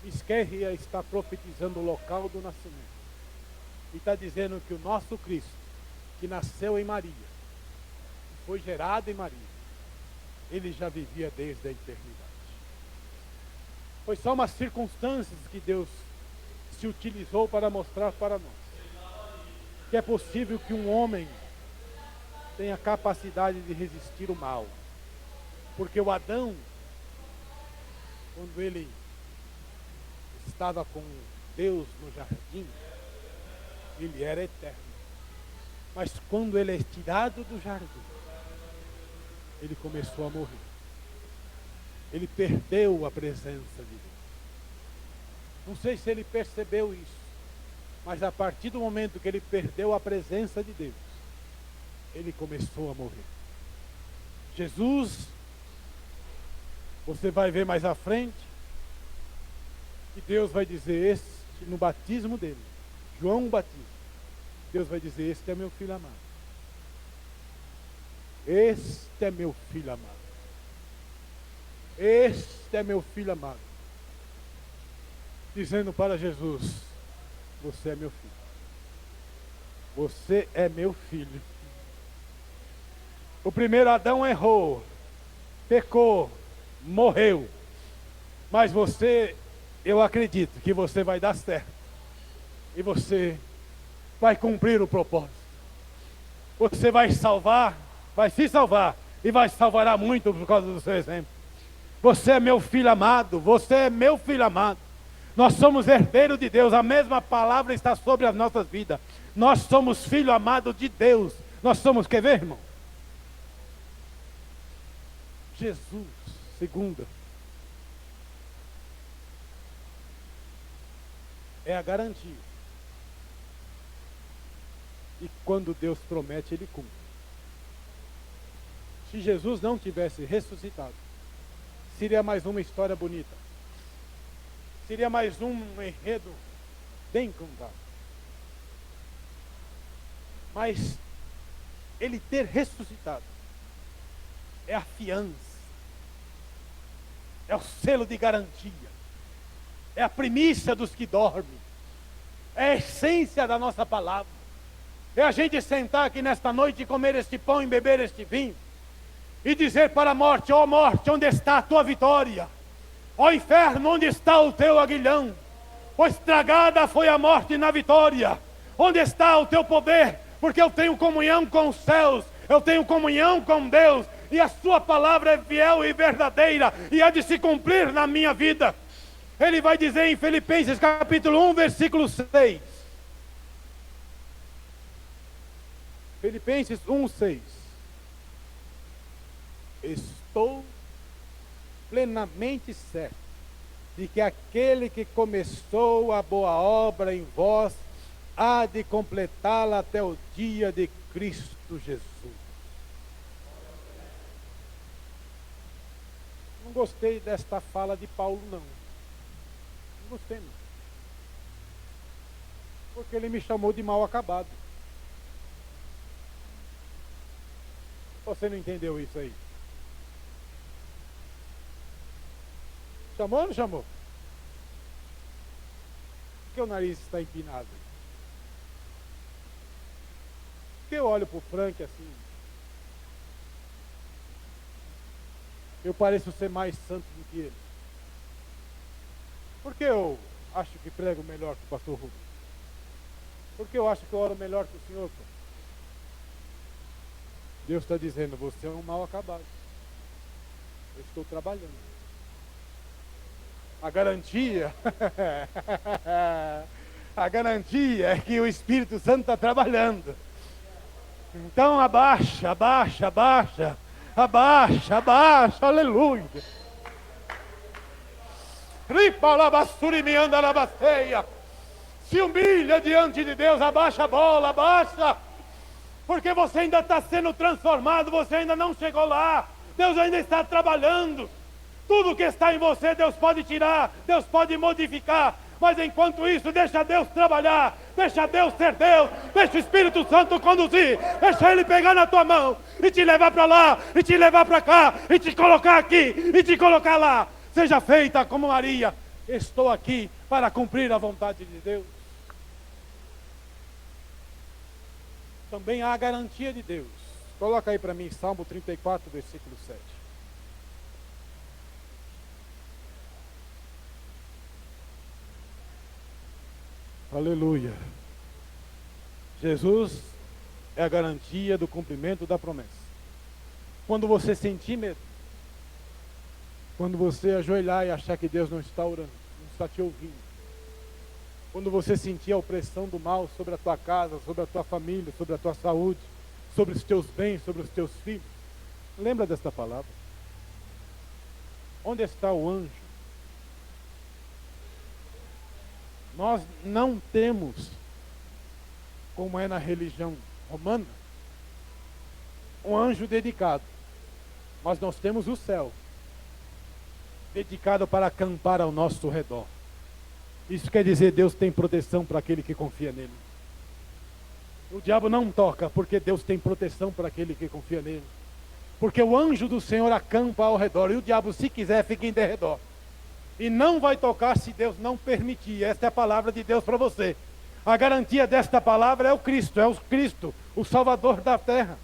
Miqueias está profetizando o local do nascimento. E está dizendo que o nosso Cristo, que nasceu em Maria, que foi gerado em Maria, Ele já vivia desde a eternidade. Foi só umas circunstâncias que Deus se utilizou para mostrar para nós que é possível que um homem tenha capacidade de resistir o mal. Porque o Adão, quando ele estava com Deus no jardim, ele era eterno. Mas quando ele é tirado do jardim, ele começou a morrer. Ele perdeu a presença de Deus. Não sei se ele percebeu isso, mas a partir do momento que ele perdeu a presença de Deus, ele começou a morrer. Jesus, você vai ver mais à frente, que Deus vai dizer, no batismo dele, João Batista, Deus vai dizer, este é meu filho amado. Este é meu filho amado. Este é meu filho amado, dizendo para Jesus: você é meu filho. Você é meu filho. O primeiro Adão errou, pecou, morreu. Mas você, eu acredito que você vai dar certo. E você vai cumprir o propósito. Você vai salvar, vai se salvar. E vai salvar a muito por causa do seu exemplo. Você é meu filho amado, você é meu filho amado. Nós somos herdeiros de Deus, a mesma palavra está sobre as nossas vidas. Nós somos filho amado de Deus. Nós somos, quer ver, irmão? Jesus, segunda, é a garantia. E quando Deus promete, Ele cumpre. Se Jesus não tivesse ressuscitado, seria mais uma história bonita. Seria mais um enredo bem contado. Mas Ele ter ressuscitado é a fiança, é o selo de garantia, é a primícia dos que dormem, é a essência da nossa palavra. É a gente sentar aqui nesta noite e comer este pão e beber este vinho e dizer para a morte: ó morte, onde está a tua vitória? Ó inferno, onde está o teu aguilhão? Pois estragada foi a morte na vitória. Onde está o teu poder? Porque eu tenho comunhão com os céus, eu tenho comunhão com Deus, e a sua palavra é fiel e verdadeira, e há de se cumprir na minha vida. Ele vai dizer em Filipenses capítulo 1, versículo 6. Filipenses 1, 6. Estou plenamente certo de que aquele que começou a boa obra em vós há de completá-la até o dia de Cristo Jesus. Não gostei desta fala de Paulo, não. Não gostei, não. Porque ele me chamou de mal acabado. Você não entendeu isso aí? Chamou ou não chamou? Por que o nariz está empinado? Por que eu olho para o Frank assim? Eu pareço ser mais santo do que ele. Por que eu acho que prego melhor que o pastor Rubens? Por que eu acho que eu oro melhor que o senhor? Deus está dizendo: você é um mal acabado. Eu estou trabalhando. A garantia, a garantia é que o Espírito Santo está trabalhando. Então abaixa, abaixa, abaixa, abaixa, abaixa, aleluia. Se humilha diante de Deus, abaixa a bola, abaixa. Porque você ainda está sendo transformado, você ainda não chegou lá. Deus ainda está trabalhando. Tudo que está em você, Deus pode tirar, Deus pode modificar. Mas enquanto isso, deixa Deus trabalhar, deixa Deus ser Deus, deixa o Espírito Santo conduzir, deixa Ele pegar na tua mão e te levar para lá, e te levar para cá, e te colocar aqui, e te colocar lá. Seja feita como Maria: estou aqui para cumprir a vontade de Deus. Também há a garantia de Deus. Coloca aí para mim Salmo 34, versículo 7. Aleluia. Jesus é a garantia do cumprimento da promessa. Quando você sentir medo, quando você ajoelhar e achar que Deus não está orando, não está te ouvindo, quando você sentir a opressão do mal sobre a tua casa, sobre a tua família, sobre a tua saúde, sobre os teus bens, sobre os teus filhos, lembra desta palavra. Onde está o anjo? Nós não temos, como é na religião romana, um anjo dedicado. Mas nós temos o céu, dedicado para acampar ao nosso redor. Isso quer dizer, Deus tem proteção para aquele que confia nele. O diabo não toca, porque Deus tem proteção para aquele que confia nele. Porque o anjo do Senhor acampa ao redor, e o diabo, se quiser, fica em derredor. E não vai tocar se Deus não permitir. Esta é a palavra de Deus para você. A garantia desta palavra é o Cristo, o Salvador da terra.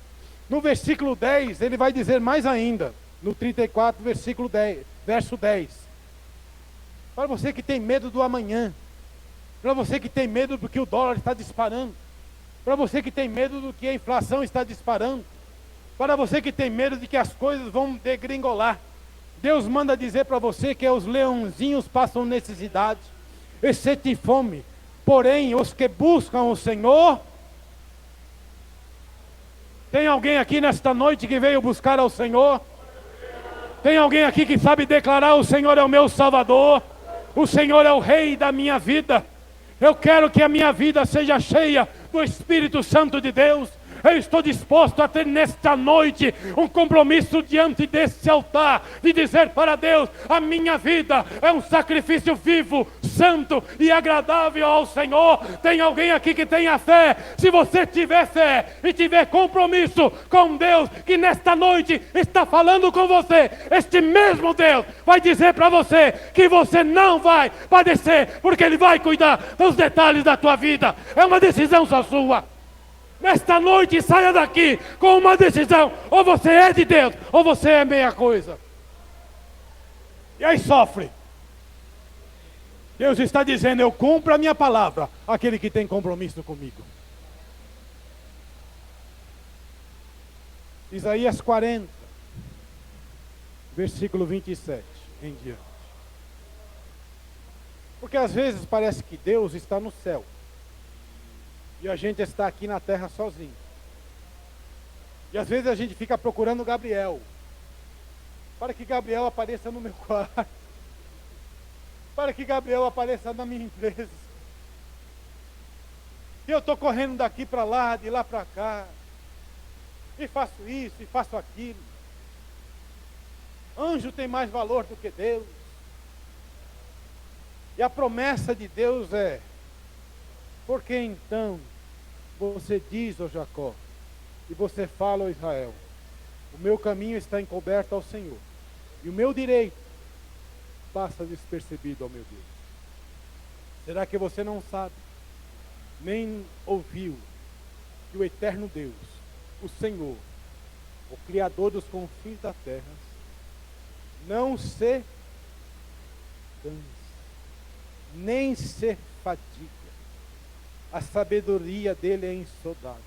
No versículo 10, ele vai dizer mais ainda, no 34, versículo 10, verso 10. Para você que tem medo do amanhã, para você que tem medo do que o dólar está disparando, para você que tem medo do que a inflação está disparando, para você que tem medo de que as coisas vão degringolar, Deus manda dizer para você que os leãozinhos passam necessidade, e sentem fome. Porém, os que buscam o Senhor... Tem alguém aqui nesta noite que veio buscar ao Senhor? Tem alguém aqui que sabe declarar: o Senhor é o meu Salvador, o Senhor é o Rei da minha vida. Eu quero que a minha vida seja cheia do Espírito Santo de Deus. Eu estou disposto a ter nesta noite um compromisso diante desse altar, de dizer para Deus: a minha vida é um sacrifício vivo, santo e agradável ao Senhor. Tem alguém aqui que tenha fé? Se você tiver fé e tiver compromisso com Deus, que nesta noite está falando com você, este mesmo Deus vai dizer para você que você não vai padecer, porque Ele vai cuidar dos detalhes da tua vida. É uma decisão só sua. Nesta noite saia daqui com uma decisão: ou você é de Deus, ou você é meia coisa. E aí sofre. Deus está dizendo: eu cumpro a minha palavra, aquele que tem compromisso comigo. Isaías 40, versículo 27 em diante. Porque às vezes parece que Deus está no céu e a gente está aqui na terra sozinho. E às vezes a gente fica procurando Gabriel, para que Gabriel apareça no meu quarto, para que Gabriel apareça na minha empresa. E eu estou correndo daqui para lá, de lá para cá, e faço isso, e faço aquilo. Anjo tem mais valor do que Deus. E a promessa de Deus é: porque então você diz, ó Jacó, e você fala, ó Israel: o meu caminho está encoberto ao Senhor, e o meu direito passa despercebido ao meu Deus. Será que você não sabe, nem ouviu, que o eterno Deus, o Senhor, o Criador dos confins da terra, não se cansa, nem se fadiga? A sabedoria dele é insondável.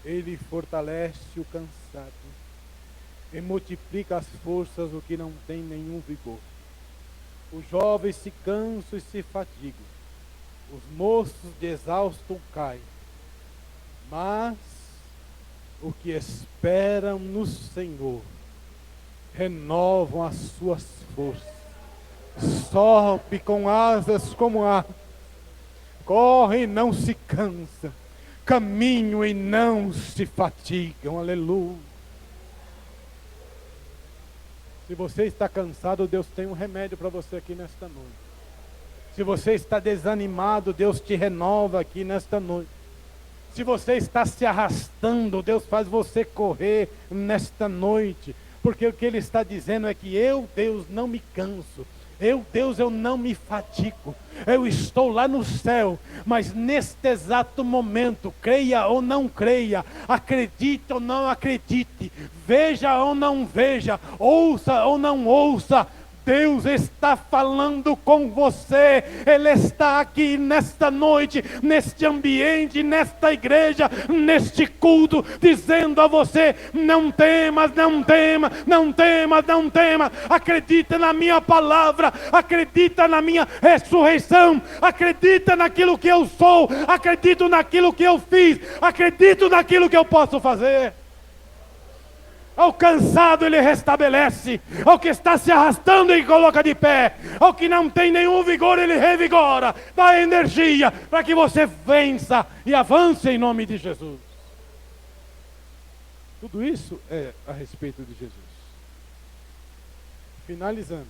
Ele fortalece o cansado e multiplica as forças do que não tem nenhum vigor. Os jovens se cansam e se fatigam, os moços de exausto caem, mas o que esperam no Senhor renovam as suas forças, sobe com asas como ave, corre e não se cansa, caminham e não se fatigam. Aleluia. Se você está cansado, Deus tem um remédio para você aqui nesta noite. Se você está desanimado, Deus te renova aqui nesta noite. Se você está se arrastando, Deus faz você correr nesta noite. Porque o que Ele está dizendo é que eu, Deus, não me canso. Eu, Deus, eu não me fatigo. Eu estou lá no céu, mas neste exato momento, creia ou não creia, acredite ou não acredite, veja ou não veja, ouça ou não ouça, Deus está falando com você. Ele está aqui nesta noite, neste ambiente, nesta igreja, neste culto, dizendo a você: não temas, não temas, não temas, não temas. Acredita na minha palavra, acredita na minha ressurreição, acredita naquilo que eu sou, acredito naquilo que eu fiz, acredito naquilo que eu posso fazer. Ao cansado Ele restabelece, ao que está se arrastando Ele coloca de pé, ao que não tem nenhum vigor Ele revigora, dá energia para que você vença e avance em nome de Jesus. Tudo isso é a respeito de Jesus. Finalizando,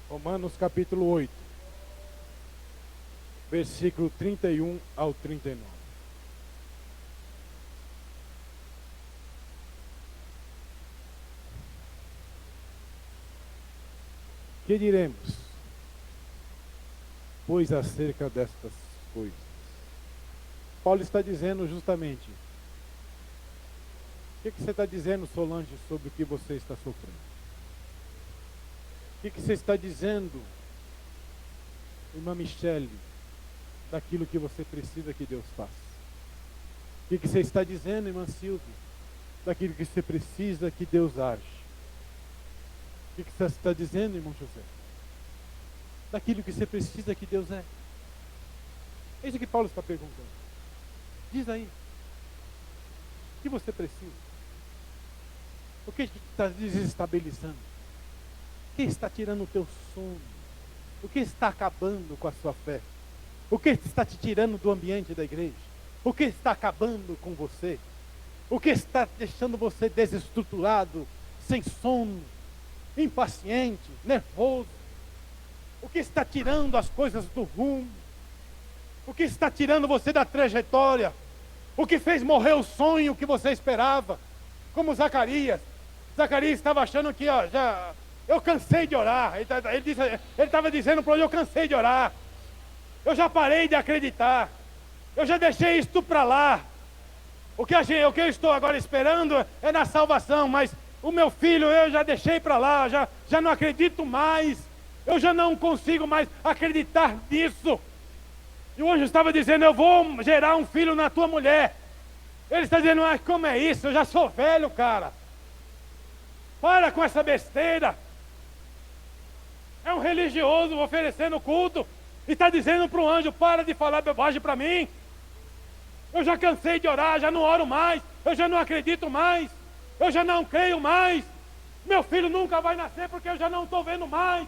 Romanos capítulo 8, versículo 31 ao 39. Que diremos, pois, acerca destas coisas? Paulo está dizendo justamente, o que você está dizendo, Solange, sobre o que você está sofrendo? O que você está dizendo, irmã Michele, daquilo que você precisa que Deus faça? O que você está dizendo, irmã Silvia, daquilo que você precisa que Deus age? O que você está dizendo, irmão José? Daquilo que você precisa que Deus é. É isso que Paulo está perguntando. Diz aí. O que você precisa? O que está desestabilizando? O que está tirando o teu sono? O que está acabando com a sua fé? O que está te tirando do ambiente da igreja? O que está acabando com você? O que está deixando você desestruturado, sem sono, impaciente, nervoso? O que está tirando as coisas do rumo? O que está tirando você da trajetória? O que fez morrer o sonho que você esperava? Como Zacarias. Zacarias estava achando que, eu cansei de orar. Ele estava dizendo para ele, eu cansei de orar. Eu já parei de acreditar. Eu já deixei isso para lá. O que eu estou agora esperando é na salvação, mas o meu filho eu já deixei para lá, já não acredito mais. Eu já não consigo mais acreditar nisso. E o anjo estava dizendo, eu vou gerar um filho na tua mulher. Ele está dizendo, mas como é isso? Eu já sou velho, cara. Para com essa besteira. É um religioso oferecendo culto. E está dizendo para o anjo, para de falar bobagem para mim. Eu já cansei de orar, já não oro mais. Eu já não acredito mais. Eu já não creio mais. Meu filho nunca vai nascer porque eu já não estou vendo mais.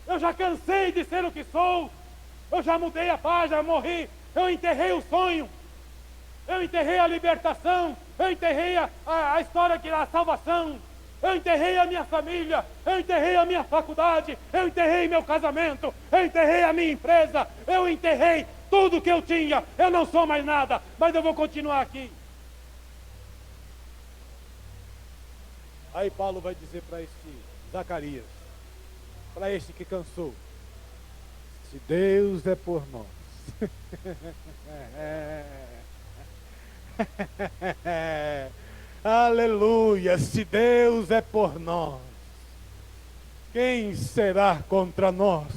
Eu já cansei de ser o que sou. Eu já mudei a página, morri. Eu enterrei o sonho. Eu enterrei a libertação. Eu enterrei a história que era a salvação. Eu enterrei a minha família. Eu enterrei a minha faculdade. Eu enterrei meu casamento. Eu enterrei a minha empresa. Eu enterrei tudo que eu tinha. Eu não sou mais nada, mas eu vou continuar aqui. Aí Paulo vai dizer para este Zacarias, para este que cansou, se Deus é por nós, aleluia, se Deus é por nós, quem será contra nós?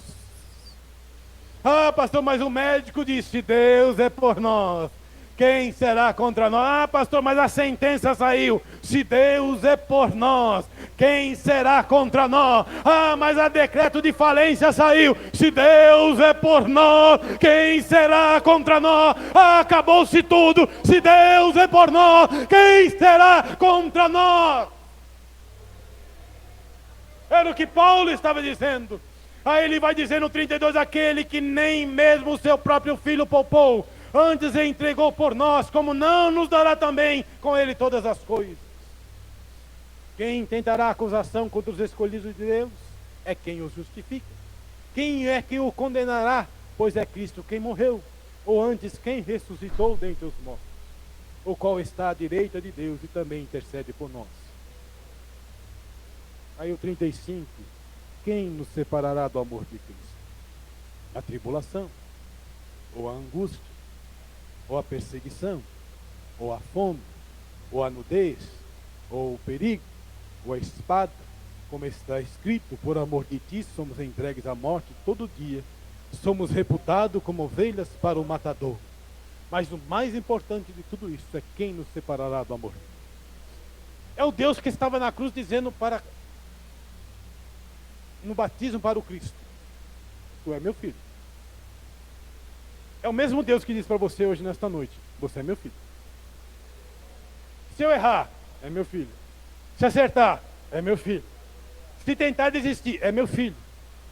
Ah, pastor, mas o médico disse, se Deus é por nós, quem será contra nós? Ah, pastor, mas a sentença saiu. Se Deus é por nós, quem será contra nós? Ah, mas a decreto de falência saiu. Se Deus é por nós, quem será contra nós? Ah, acabou-se tudo. Se Deus é por nós, quem será contra nós? Era o que Paulo estava dizendo. Aí ele vai dizer no 32, aquele que nem mesmo o seu próprio filho poupou, antes entregou por nós, como não nos dará também com ele todas as coisas? Quem tentará acusação contra os escolhidos de Deus? É quem os justifica. Quem é que o condenará? Pois é Cristo quem morreu, ou antes quem ressuscitou dentre os mortos, o qual está à direita de Deus e também intercede por nós. Aí o 35, quem nos separará do amor de Cristo? A tribulação, ou a angústia, ou a perseguição, ou a fome, ou a nudez, ou o perigo, ou a espada, como está escrito, por amor de ti somos entregues à morte todo dia, somos reputados como ovelhas para o matador. Mas o mais importante de tudo isso é quem nos separará do amor. É o Deus que estava na cruz dizendo no batismo para o Cristo, tu é meu filho. É o mesmo Deus que diz para você hoje nesta noite, você é meu filho. Se eu errar, é meu filho. Se acertar, é meu filho. Se tentar desistir, é meu filho.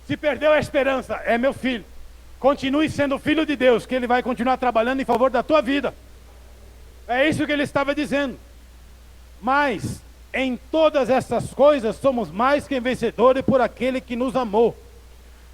Se perdeu a esperança, é meu filho. Continue sendo filho de Deus, que Ele vai continuar trabalhando em favor da tua vida. É isso que Ele estava dizendo. Mas, em todas essas coisas, somos mais que vencedores por aquele que nos amou.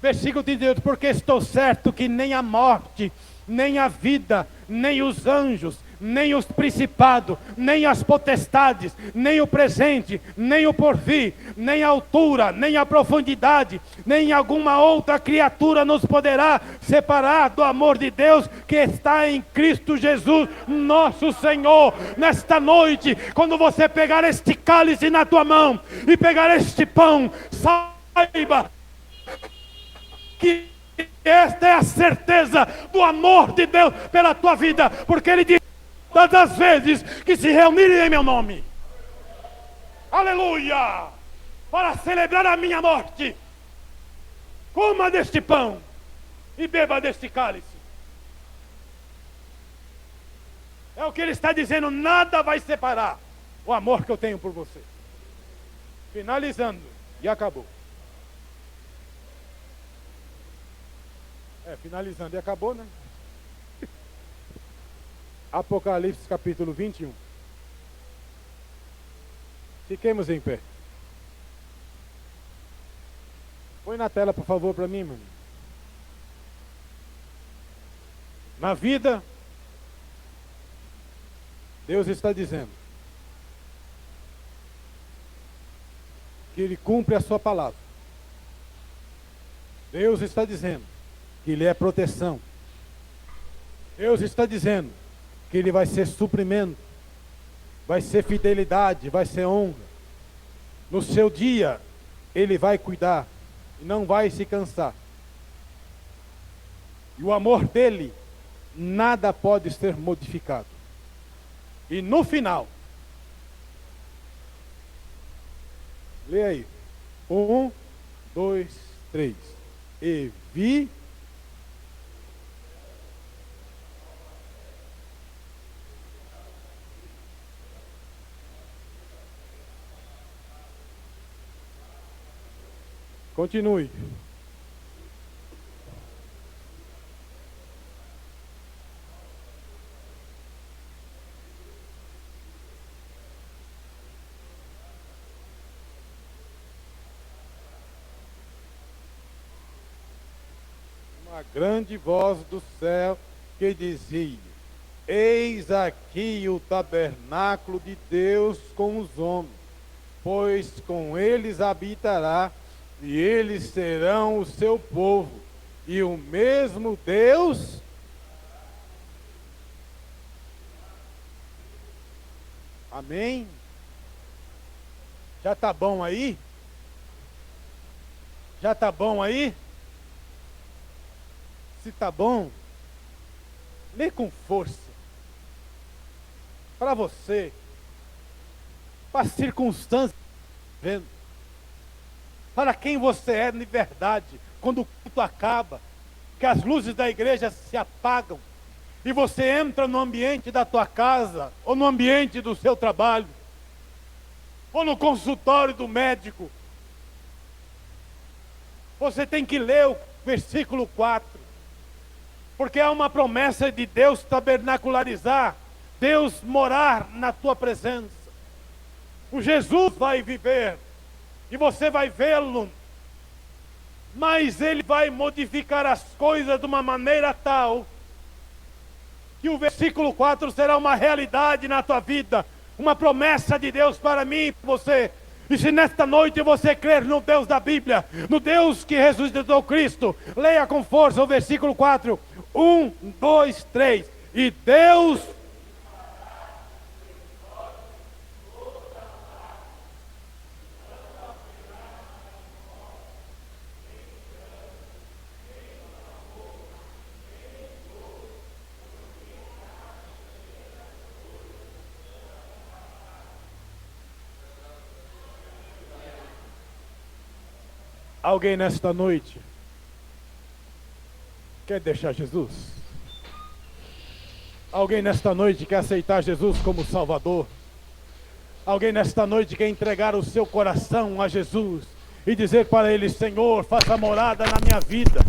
Versículo 38, porque estou certo que nem a morte, nem a vida, nem os anjos, nem os principados, nem as potestades, nem o presente, nem o porvir, nem a altura, nem a profundidade, nem alguma outra criatura nos poderá separar do amor de Deus que está em Cristo Jesus, nosso Senhor. Nesta noite, quando você pegar este cálice na tua mão e pegar este pão, saiba que esta é a certeza do amor de Deus pela tua vida, porque Ele diz: todas as vezes que se reunirem em meu nome, aleluia, para celebrar a minha morte, coma deste pão e beba deste cálice. É o que Ele está dizendo: nada vai separar o amor que eu tenho por você. Finalizando, e acabou. Finalizando, e acabou, né? Apocalipse capítulo 21. Fiquemos em pé. Põe na tela, por favor, para mim, mano. Na vida, Deus está dizendo que Ele cumpre a sua palavra. Deus está dizendo que Ele é proteção. Deus está dizendo que Ele vai ser suprimento, vai ser fidelidade, vai ser honra. No seu dia, Ele vai cuidar e não vai se cansar. E o amor dEle, nada pode ser modificado. E no final, lê aí, 1, 2, 3, e vi continue. Uma grande voz do céu que dizia: eis aqui o tabernáculo de Deus com os homens, pois com eles habitará, e eles serão o seu povo, e o mesmo Deus amém? Já está bom aí? Já está bom aí? Se está bom, lê com força. Para você, para as circunstâncias, vendo, para quem você é de verdade, quando o culto acaba, que as luzes da igreja se apagam, e você entra no ambiente da tua casa, ou no ambiente do seu trabalho, ou no consultório do médico, você tem que ler o versículo 4, porque há uma promessa de Deus tabernacularizar, Deus morar na tua presença. O Jesus vai viver, e você vai vê-lo, mas Ele vai modificar as coisas de uma maneira tal, que o versículo 4 será uma realidade na tua vida, uma promessa de Deus para mim e para você. E se nesta noite você crer no Deus da Bíblia, no Deus que ressuscitou Cristo, leia com força o versículo 4, 1, 2, 3, e Deus... Alguém nesta noite quer deixar Jesus? Alguém nesta noite quer aceitar Jesus como Salvador? Alguém nesta noite quer entregar o seu coração a Jesus e dizer para Ele: Senhor, faça morada na minha vida.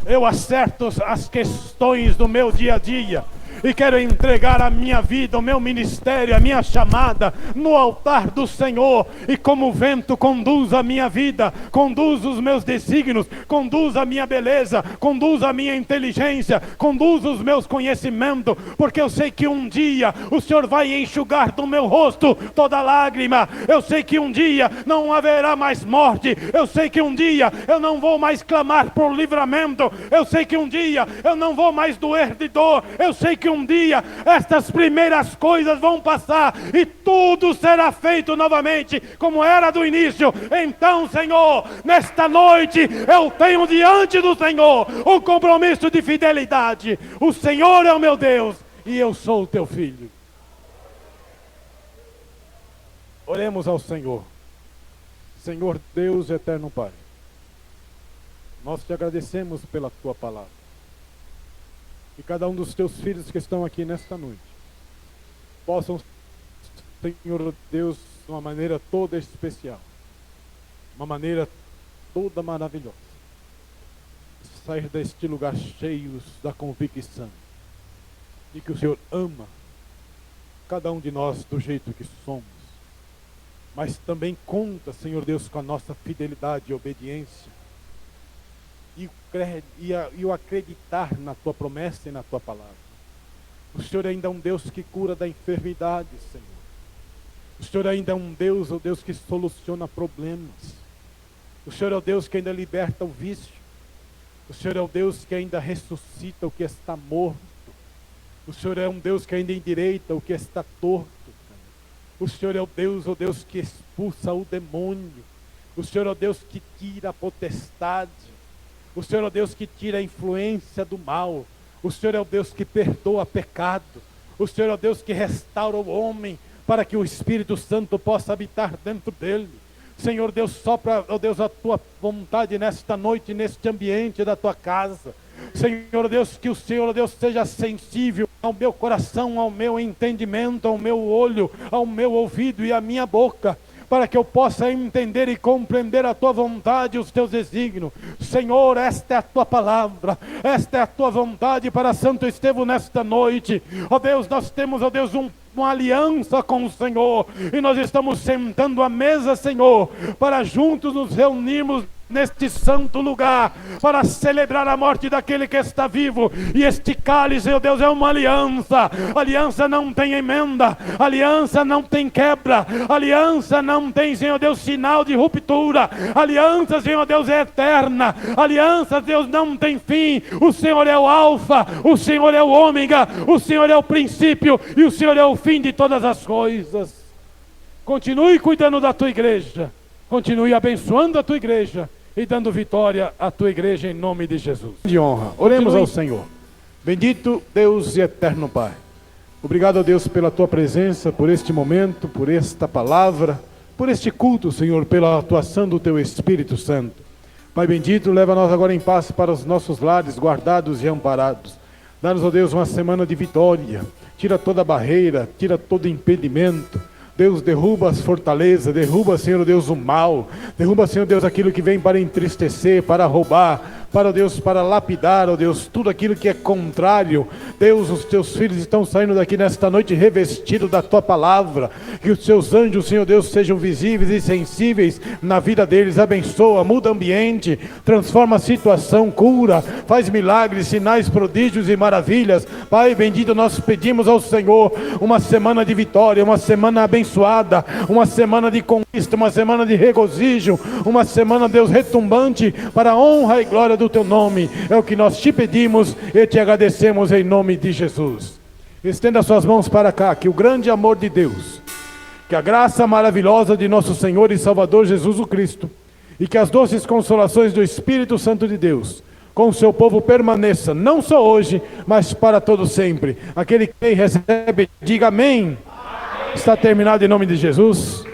Eu acerto as questões do meu dia a dia. e quero entregar a minha vida, o meu ministério, a minha chamada no altar do Senhor, e como o vento conduz a minha vida, conduz os meus desígnios, conduz a minha beleza, conduz a minha inteligência, conduz os meus conhecimentos, porque eu sei que um dia o Senhor vai enxugar do meu rosto toda lágrima. Eu sei que um dia não haverá mais morte. Eu sei que um dia eu não vou mais clamar por livramento. Eu sei que um dia eu não vou mais doer de dor. Eu sei que um dia estas primeiras coisas vão passar e tudo será feito novamente como era do início. Então, Senhor, nesta noite eu tenho diante do Senhor um compromisso de fidelidade. O Senhor é o meu Deus e eu sou o teu filho. Oremos ao Senhor. Senhor Deus eterno Pai, nós te agradecemos pela tua palavra. E cada um dos teus filhos que estão aqui nesta noite possam, Senhor Deus, de uma maneira toda especial, uma maneira toda maravilhosa, sair deste lugar cheios da convicção de que o Senhor ama cada um de nós do jeito que somos, mas também conta, Senhor Deus, com a nossa fidelidade e obediência, e o acreditar na tua promessa e na tua palavra. O Senhor ainda é um Deus que cura da enfermidade, Senhor. O Senhor ainda é um Deus, ó Deus, que soluciona problemas. O Senhor é o Deus que ainda liberta o vício. O Senhor é o Deus que ainda ressuscita o que está morto. O Senhor é um Deus que ainda endireita o que está torto. O Senhor é o Deus, ó Deus, que expulsa o demônio. O Senhor é o Deus que tira a potestade. O Senhor é o Deus que tira a influência do mal. O Senhor é o Deus que perdoa pecado. O Senhor é o Deus que restaura o homem para que o Espírito Santo possa habitar dentro dele. Senhor Deus, sopra, ó Deus, a tua vontade nesta noite, neste ambiente da tua casa. Senhor Deus, que o Senhor Deus seja sensível ao meu coração, ao meu entendimento, ao meu olho, ao meu ouvido e à minha boca, para que eu possa entender e compreender a tua vontade e os teus desígnios. Senhor, esta é a tua palavra, esta é a tua vontade para Santo Estevão nesta noite. Ó Deus, nós temos, ó Deus, uma aliança com o Senhor, e nós estamos sentando à mesa, Senhor, para juntos nos reunirmos neste santo lugar, para celebrar a morte daquele que está vivo. E este cálice, ó Deus, é uma aliança. Aliança não tem emenda, aliança não tem quebra, aliança não tem, Senhor Deus, sinal de ruptura. Aliança, Senhor Deus, é eterna. Aliança, Deus, não tem fim. O Senhor é o alfa, o Senhor é o ômega, o Senhor é o princípio e o Senhor é o fim de todas as coisas. Continue cuidando da tua igreja, continue abençoando a tua igreja e dando vitória à tua igreja em nome de Jesus. De honra, oremos ao Senhor. Bendito Deus e eterno Pai, obrigado a Deus pela tua presença, por este momento, por esta palavra, por este culto, Senhor, pela atuação do teu Espírito Santo. Pai bendito, leva nós agora em paz para os nossos lares, guardados e amparados. Dá-nos, ó Deus, uma semana de vitória. Tira toda barreira, tira todo impedimento. Deus, derruba as fortalezas, derruba, Senhor Deus, o mal, derruba, Senhor Deus, aquilo que vem para entristecer, para roubar, para, Deus, para lapidar, ó Deus, tudo aquilo que é contrário. Deus, os teus filhos estão saindo daqui nesta noite revestidos da tua palavra, que os seus anjos, Senhor Deus, sejam visíveis e sensíveis na vida deles. Abençoa, muda ambiente, transforma a situação, cura, faz milagres, sinais, prodígios e maravilhas. Pai bendito, nós pedimos ao Senhor uma semana de vitória, uma semana abençoada, uma semana de conquista, uma semana de regozijo, uma semana, Deus, retumbante para a honra e glória do teu nome. É o que nós te pedimos e te agradecemos em nome de Jesus. Estenda suas mãos para cá, que o grande amor de Deus, que a graça maravilhosa de nosso Senhor e Salvador Jesus o Cristo, e que as doces consolações do Espírito Santo de Deus com o seu povo permaneça, não só hoje, mas para todo sempre. Aquele que recebe, diga amém. Está terminado em nome de Jesus.